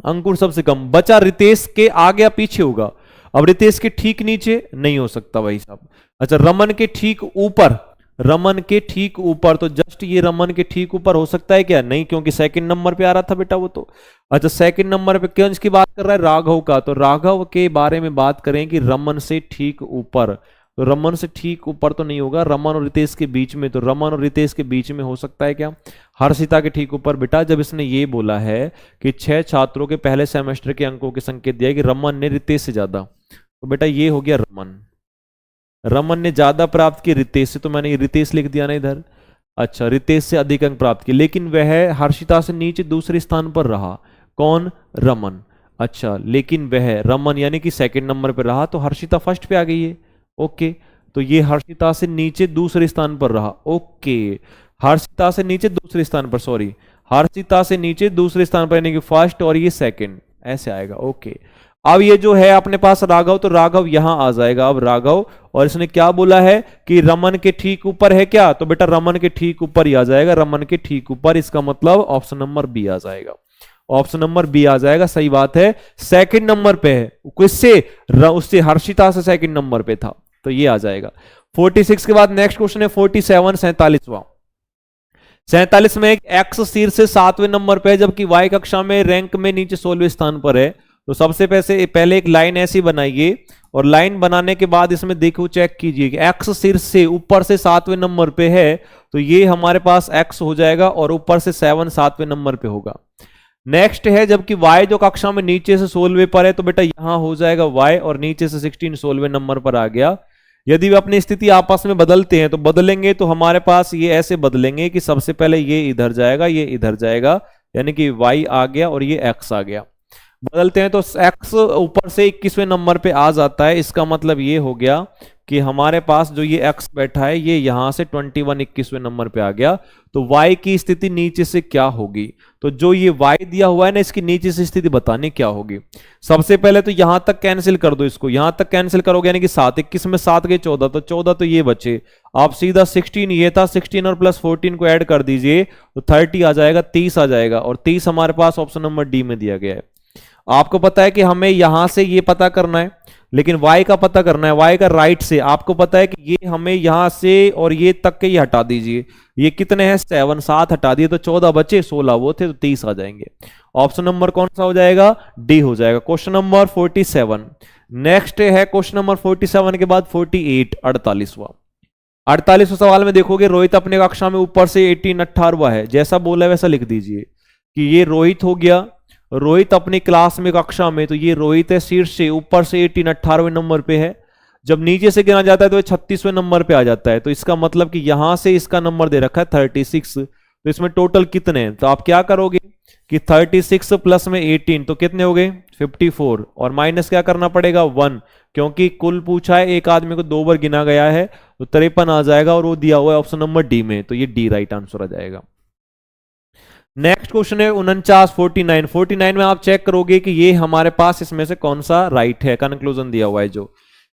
अंकुर सबसे कम, बचा रितेश के आगे या पीछे होगा। अब रितेश के ठीक नीचे नहीं हो सकता भाई साहब, अच्छा रमन के ठीक ऊपर, रमन के ठीक ऊपर, तो जस्ट ये रमन के ठीक ऊपर हो सकता है क्या, नहीं, क्योंकि सेकंड नंबर पे आ रहा था बेटा वो तो। अच्छा सेकंड नंबर पे कौन की बात कर रहा है, राघव का, तो राघव के बारे में बात करें कि रमन से ठीक ऊपर, तो रमन से ठीक ऊपर तो नहीं होगा, रमन और रितेश के बीच में, तो रमन और रितेश के बीच में हो सकता है क्या, हर्षिता के ठीक ऊपर। बेटा जब इसने ये बोला है कि 6 छात्रों के पहले सेमेस्टर के अंकों के संकेत दिया कि रमन ने रितेश से ज्यादा, तो बेटा ये हो गया रमन, रमन ने ज्यादा प्राप्त की रितेश से, तो मैंने रितेश लिख दिया ना इधर। अच्छा रितेश से अधिक अंक प्राप्त किए, लेकिन वह हर्षिता से नीचे दूसरे स्थान पर रहा, कौन, रमन। अच्छा लेकिन वह रमन यानी कि सेकंड नंबर पर रहा, तो हर्षिता फर्स्ट पे आ गई है, ओके। तो ये हर्षिता से नीचे दूसरे स्थान पर रहा, ओके, हर्षिता से नीचे दूसरे स्थान पर, सॉरी, हर्षिता से नीचे दूसरे स्थान पर, यानी कि फर्स्ट और ये सेकंड, ऐसे आएगा, ओके। अब ये जो है अपने पास राघव, तो राघव यहां आ जाएगा, अब राघव, और इसने क्या बोला है कि रमन के ठीक ऊपर है क्या, तो बेटा रमन के ठीक ऊपर ही आ जाएगा, रमन के ठीक ऊपर, इसका मतलब ऑप्शन नंबर बी आ जाएगा, ऑप्शन नंबर बी आ जाएगा, सही बात है, सेकंड नंबर पे है, किससे, उससे हर्षिता से सेकंड नंबर पे था, तो ये आ जाएगा। 46 के बाद नेक्स्ट क्वेश्चन है 47, 47 में एक एक्स शीर्ष से 7वें नंबर पे है, जबकि वाई कक्षा में रैंक में नीचे 16वें स्थान पर है। तो सबसे पहले एक लाइन ऐसी बनाइए, और लाइन बनाने के बाद इसमें देखो चेक कीजिए कि एक्स शीर्ष से ऊपर से 7वें नंबर पे है, तो ये हमारे पास एक्स हो जाएगा, और ऊपर से 7 7वें नंबर पे होगा। नेक्स्ट है जबकि y जो कक्षा में नीचे से 16वें पर है, तो बेटा यहां हो जाएगा y, और नीचे से 16 16वें नंबर पर आ गया। यदि वे अपनी स्थिति आपस में बदलते हैं, तो बदलेंगे तो हमारे पास ये ऐसे बदलेंगे कि सबसे पहले ये इधर जाएगा, ये इधर जाएगा, यानी कि y आ गया और ये x आ गया। बदलते हैं तो x ऊपर से 21वें नंबर पे आ जाता है, इसका मतलब ये हो गया कि हमारे पास जो ये x बैठा है ये यहां से 21 21वें नंबर पे आ गया। तो y की स्थिति नीचे से क्या होगी, तो जो ये y दिया हुआ है ना, इसकी नीचे से स्थिति बतानी क्या होगी। सबसे पहले तो यहां तक कैंसिल कर दो, इसको यहां तक कैंसिल करोगे, यानी कि 7 21 में 7 गए 14, तो 14 तो ये बचे, आप सीधा 16 ये था, 16 और प्लस 14 को ऐड कर दीजिए, तो 30 आ जाएगा, 30 आ जाएगा, और 30 हमारे पास ऑप्शन नंबर डी में दिया गया है। आपको पता है कि हमें यहां से ये पता करना है, लेकिन y का पता करना है, y का राइट से। आपको पता है कि ये हमें यहां से और ये तक के ये हटा दीजिए, ये कितने हैं 7 7 हटा दिए, तो 14 बचे, 16 वो थे, तो 30 आ जाएंगे। ऑप्शन नंबर कौन सा हो जाएगा, डी हो जाएगा। Question number 47। नेक्स्ट है क्वेश्चन नंबर 47 के बाद 48 48वां सवाल में देखोगे रोहित अपने कक्षा में ऊपर से 18 18वां है, जैसा बोला है वैसा लिख दीजिए कि ये रोहित हो गया, रोहित अपनी क्लास में कक्षा में, तो ये रोहित है शीर्ष से ऊपर से 18 18वें नंबर पे है, जब नीचे से गिना जाता है तो ये 36वें नंबर पे आ जाता है। तो इसका मतलब कि यहां से इसका नंबर दे रखा है 36, तो इसमें टोटल कितने हैं, तो आप क्या करोगे, कि 36 प्लस में 18 तो कितने हो गए 54, और माइनस क्या करना पड़ेगा 1, क्योंकि कुल पूछा है, एक आदमी को 2 बार गिना गया है, तो 53 आ जाएगा, और वो दिया हुआ है ऑप्शन नंबर डी में, तो ये डी राइट आंसर आ जाएगा। नेक्स्ट क्वेश्चन है 49 49 49 में आप चेक करोगे कि ये हमारे पास इसमें से कौन सा राइट है, कंक्लूजन दिया हुआ है, जो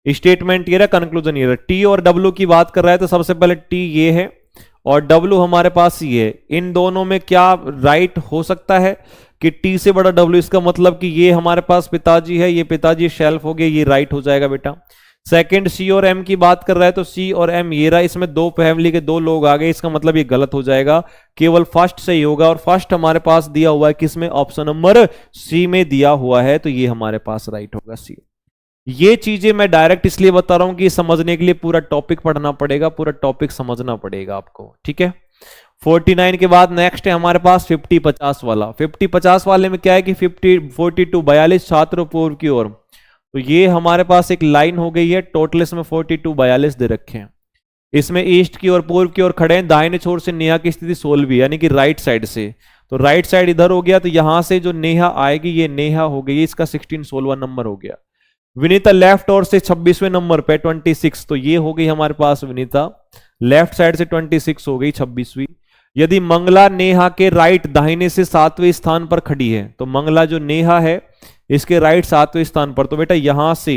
स्टेटमेंट ये रहा, कंक्लूजन ये रहा। टी और डब्ल्यू की बात कर रहा है, तो सबसे पहले टी ये है और डब्ल्यू हमारे पास ये है, इन दोनों में क्या राइट हो सकता है कि टी से बड़ा डब्ल्यू, इसका मतलब कि ये हमारे पास पिताजी है, ये पिताजी शेल्फ हो गए, ये राइट हो जाएगा बेटा। सेकंड सी और एम की बात कर रहा है, तो सी और एम ये रहा, इसमें दो फैमिली के 2 लोग आ गए, इसका मतलब ये गलत हो जाएगा, केवल फर्स्ट सही होगा, और फर्स्ट हमारे पास दिया हुआ है किसमें, ऑप्शन नंबर सी में दिया हुआ है, तो ये हमारे पास राइट होगा सी। ये चीजें मैं डायरेक्ट इसलिए बता रहा हूं कि समझने के लिए पूरा टॉपिक पढ़ना पड़ेगा, पूरा टॉपिक समझना पड़ेगा आपको, ठीक है। 49 के बाद नेक्स्ट है हमारे पास 50-50 वाला। 50-50 वाले में क्या है कि 42 42 छात्र पूर्व की ओर, तो ये हमारे पास एक लाइन हो गई है, टोटल इसमें 42 42 दे रखे हैं, इसमें ईस्ट की और पूर्व की ओर खड़े हैं, दाहिने छोर से नेहा की स्थिति 16 यानी कि राइट साइड से, तो राइट साइड इधर हो गया, तो यहां से जो नेहा आएगी ये नेहा हो गई, इसका 16 16वां नंबर हो गया। विनीता लेफ्ट ओर से 26वें नंबर पे 26, तो ये हो गई हमारे पास विनीता, लेफ्ट साइड से 26 हो गई 26वीं। यदि मंगला नेहा के राइट दाहिने से 7वें स्थान पर खड़ी है, तो मंगला जो नेहा है इसके राइट 7वें स्थान पर, तो बेटा यहां से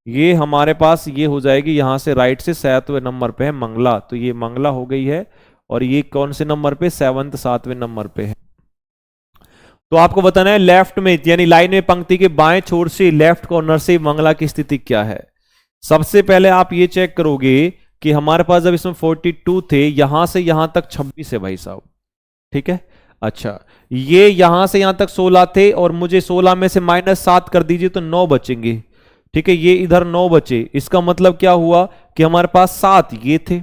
ये हमारे पास ये हो जाएगी, यहां से राइट से 7वें नंबर पे है मंगला, तो ये मंगला हो गई है, और ये कौन से नंबर पे 7वें नंबर पे है। तो आपको बताना है लेफ्ट में यानी लाइन में पंक्ति के बाएं छोर से लेफ्ट कॉर्नर से मंगला की स्थिति क्या है। सबसे पहले आप ये चेक करोगे कि हमारे पास जब इसमें 42 थे, यहां से यहां तक 26 है भाई साहब, ठीक है। अच्छा, ये यहां से यहां तक 16 थे, और मुझे 16 में से -7 कर दीजिए तो 9 बचेंगे, ठीक है। ये इधर 9 बचे, इसका मतलब क्या हुआ कि हमारे पास 7 ये थे।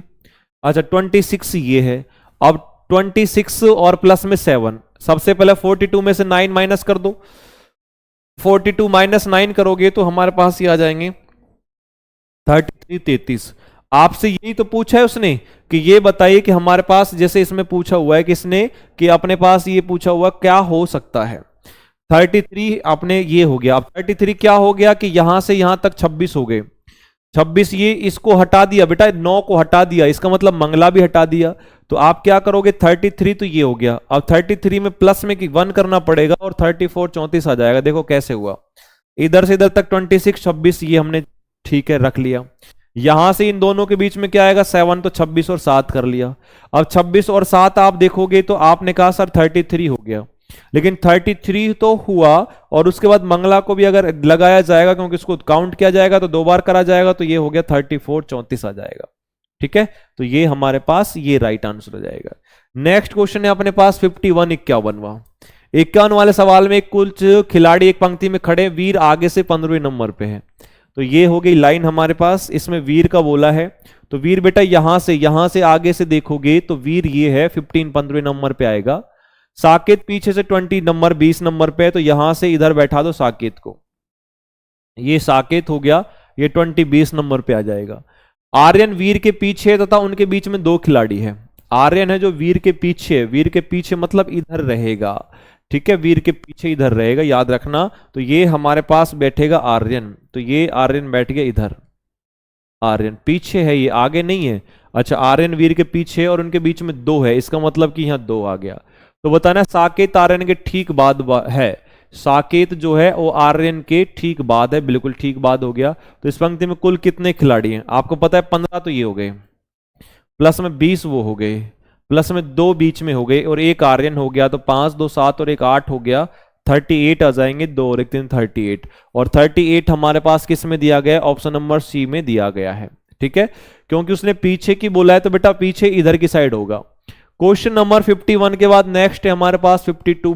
अच्छा, 26 ये है, अब 26 और प्लस में 7, सबसे पहले 42 में से 9 माइनस कर दो, 42 माइनस 9 करोगे तो हमारे पास ये आ जाएंगे 33 33। आपसे यही तो पूछा है उसने कि ये बताइए कि हमारे पास, जैसे इसमें पूछा हुआ है किसने कि अपने पास ये पूछा हुआ क्या हो सकता है, 33 आपने ये हो गया, अब 33 क्या हो गया कि यहां से यहां तक 26 हो गए, 26 ये इसको हटा दिया बेटा, 9 को हटा दिया, इसका मतलब मंगला भी हटा दिया, तो आप क्या करोगे 33 तो ये हो गया, अब 33 में प्लस में 1 करना पड़ेगा, और 34 34 आ जाएगा। देखो कैसे हुआ, इधर से इधर तक 26 26 ये हमने ठीक है रख लिया, यहां से इन दोनों के बीच में क्या आएगा 7, तो 26 और 7 कर लिया। अब 26 और 7 आप देखोगे तो आपने कहा सर 33 हो गया, लेकिन 33 तो हुआ, और उसके बाद मंगला को भी अगर लगाया जाएगा क्योंकि उसको काउंट किया जाएगा तो 2 बार करा जाएगा, तो ये हो गया 34 34 आ जाएगा, ठीक है। तो ये हमारे पास ये राइट आंसर हो जाएगा। नेक्स्ट क्वेश्चन है अपने पास 51 51 वाले सवाल में कुछ खिलाड़ी एक पंक्ति में खड़े, वीर आगे से 15वें नंबर पे है, तो ये हो गई लाइन हमारे पास, इसमें वीर का बोला है, तो वीर बेटा यहां से आगे से देखोगे तो वीर ये है 15 15वें नंबर पे आएगा। साकेत पीछे से 20 नंबर 20 नंबर पे है, तो यहां से इधर बैठा दो साकेत को, ये साकेत हो गया, ये 20 20 नंबर पे आ जाएगा। आर्यन वीर के पीछे तथा उनके बीच में 2 खिलाड़ी है, आर्यन है जो वीर के पीछे, वीर के पीछे मतलब इधर रहेगा, ठीक है, वीर के पीछे इधर रहेगा, याद रखना। तो ये हमारे पास बैठेगा आर्यन, तो ये आर्यन बैठ गया इधर, आर्यन पीछे है, ये आगे नहीं है। अच्छा, आर्यन वीर के पीछे और उनके बीच में 2 है, इसका मतलब कि यहां 2 आ गया। तो बताना साकेत आर्यन के ठीक बाद है, साकेत जो है वो आर्यन के ठीक बाद है, बिल्कुल ठीक बाद हो गया। तो इस पंक्ति में कुल कितने खिलाड़ी हैं आपको पता है 15, तो ये हो गए, प्लस में 20 वो हो गए, प्लस में 2 बीच में हो गए, और 1 आर्यन हो गया, तो 5 2 7 और 1 8 हो गया, 38 आ जाएंगे, 2 और 1 3 38, और 38 हमारे पास किस में दिया गया, ऑप्शन नंबर सी में दिया गया है, ठीक है। क्योंकि उसने पीछे की बोला है तो बेटा पीछे इधर की साइड होगा। क्वेश्चन नंबर 51 के बाद नेक्स्ट है हमारे पास 52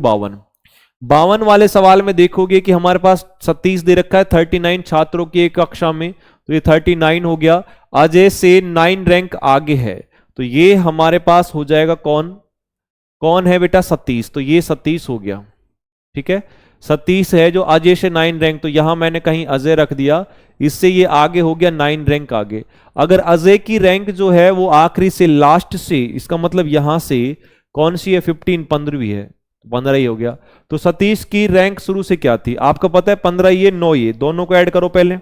52 वाले सवाल में देखोगे कि हमारे पास 37 दे रखा है, 39 छात्रों की एक कक्षा में, तो ये 39 हो गया। अजय से 9 रैंक आगे है, तो ये हमारे पास हो जाएगा कौन है बेटा 37, तो ये 37 हो गया, ठीक है। 37 है जो अजय से 9 रैंक, तो यहां मैंने कहीं अजय रख दिया, इससे ये आगे हो गया 9 रैंक आगे। अगर अजय की रैंक जो है वो आखिरी से लास्ट से, इसका मतलब यहां से कौन सी है 15 15वीं है, 15 ही हो गया। तो सतीश की रैंक शुरू से क्या थी आपको पता है, 15 ये 9 ये, दोनों को ऐड करो पहले।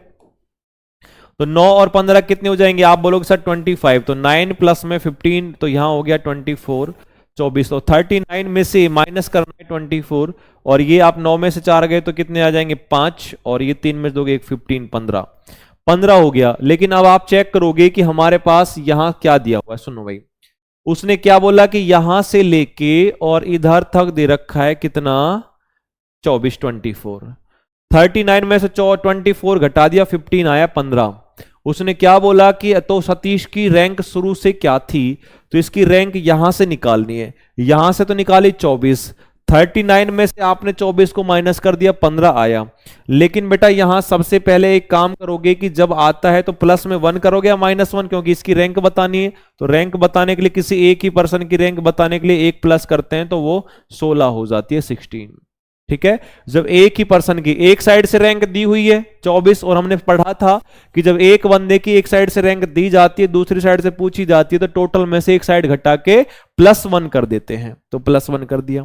तो 9 और 15 कितने हो जाएंगे, आप बोलोगे सर 25, तो 9 प्लस में 15, तो यहां हो गया 24, 24। तो 39 में से माइनस करना है 24, और ये आप 9 में से 4 गए तो कितने आ जाएंगे 5, और ये 3 में से दोगे 1, 15, 15 हो गया। लेकिन अब आप चेक करोगे कि हमारे पास यहां क्या दिया हुआ है, सुनो भाई, उसने क्या बोला कि यहां से लेके और इधर तक दे रखा है कितना 24, 24। 39 में से 24 घटा दिया 15 आया 15। उसने क्या बोला कि तो सतीश की रैंक शुरू से क्या थी, तो इसकी रैंक यहां से निकालनी है, यहां से तो निकाली 24, 39 में से आपने 24 को माइनस कर दिया 15 आया। लेकिन बेटा यहां सबसे पहले एक काम करोगे कि जब आता है तो प्लस में 1 करोगे या -1, क्योंकि इसकी रैंक बतानी है। तो रैंक बताने के लिए किसी एक ही पर्सन की रैंक बताने के लिए 1 प्लस करते हैं तो वो 16 हो जाती है, 16। ठीक है, जब एक ही पर्सन की एक साइड से रैंक दी हुई है 24, और हमने पढ़ा था कि जब एक बंदे की एक साइड से रैंक दी जाती है दूसरी साइड से पूछी जाती है तो टोटल में से एक साइड घटा के +1 कर देते हैं, तो +1 कर दिया।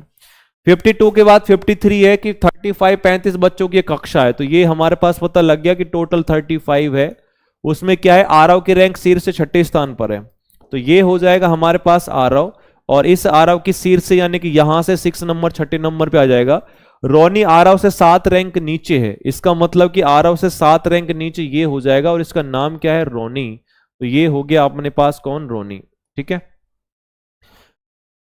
52 के बाद 53 है कि 35 35 बच्चों की कक्षा है, तो ये हमारे पास पता लग गया कि टोटल 35 है। उसमें क्या है, आरव की रैंक शीर्ष से 6ठे स्थान पर है, तो ये हो जाएगा हमारे पास आरव, और इस आरव की शीर्ष से यानी कि यहां से 6 नंबर 6ठे नंबर पे आ जाएगा। रोनी आरव से 7 रैंक नीचे है, इसका मतलब कि आरव से 7 रैंक नीचे ये हो जाएगा, और इसका नाम क्या है, रोनी। तो ये हो गया अपने पास कौन, रोनी। ठीक है,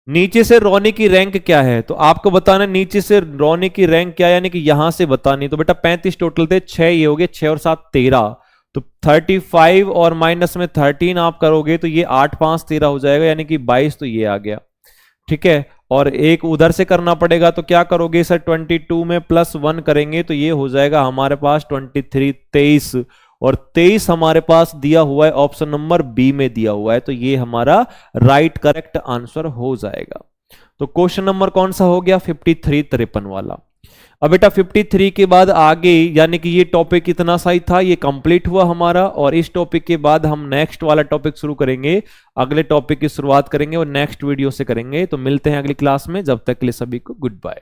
नीचे से रोनी की रैंक क्या है, तो आपको बताना नीचे से रोनी की रैंक क्या है, यानी कि यहां से बतानी। तो बेटा 35 टोटल थे, 6 ये हो गए, 6 और 7 13, तो 35 और माइनस में 13 आप करोगे तो ये 8 5 13 हो जाएगा, यानी कि 22, तो ये आ गया। ठीक है, और एक उधर से करना पड़ेगा, तो क्या करोगे सर, 22 में +1 करेंगे तो ये हो जाएगा हमारे पास 23 23, और 23 हमारे पास दिया हुआ है, ऑप्शन नंबर बी में दिया हुआ है, तो ये हमारा राइट करेक्ट आंसर हो जाएगा। तो क्वेश्चन नंबर कौन सा हो गया, 53 53 वाला। अब बेटा 53 के बाद आगे, यानी कि ये टॉपिक इतना सा ही था, ये कंप्लीट हुआ हमारा, और इस टॉपिक के बाद हम नेक्स्ट वाला टॉपिक शुरू करेंगे, अगले टॉपिक की शुरुआत करेंगे और नेक्स्ट वीडियो से करेंगे। तो मिलते हैं अगली क्लास में, जब तक के लिए सभी को गुड बाय।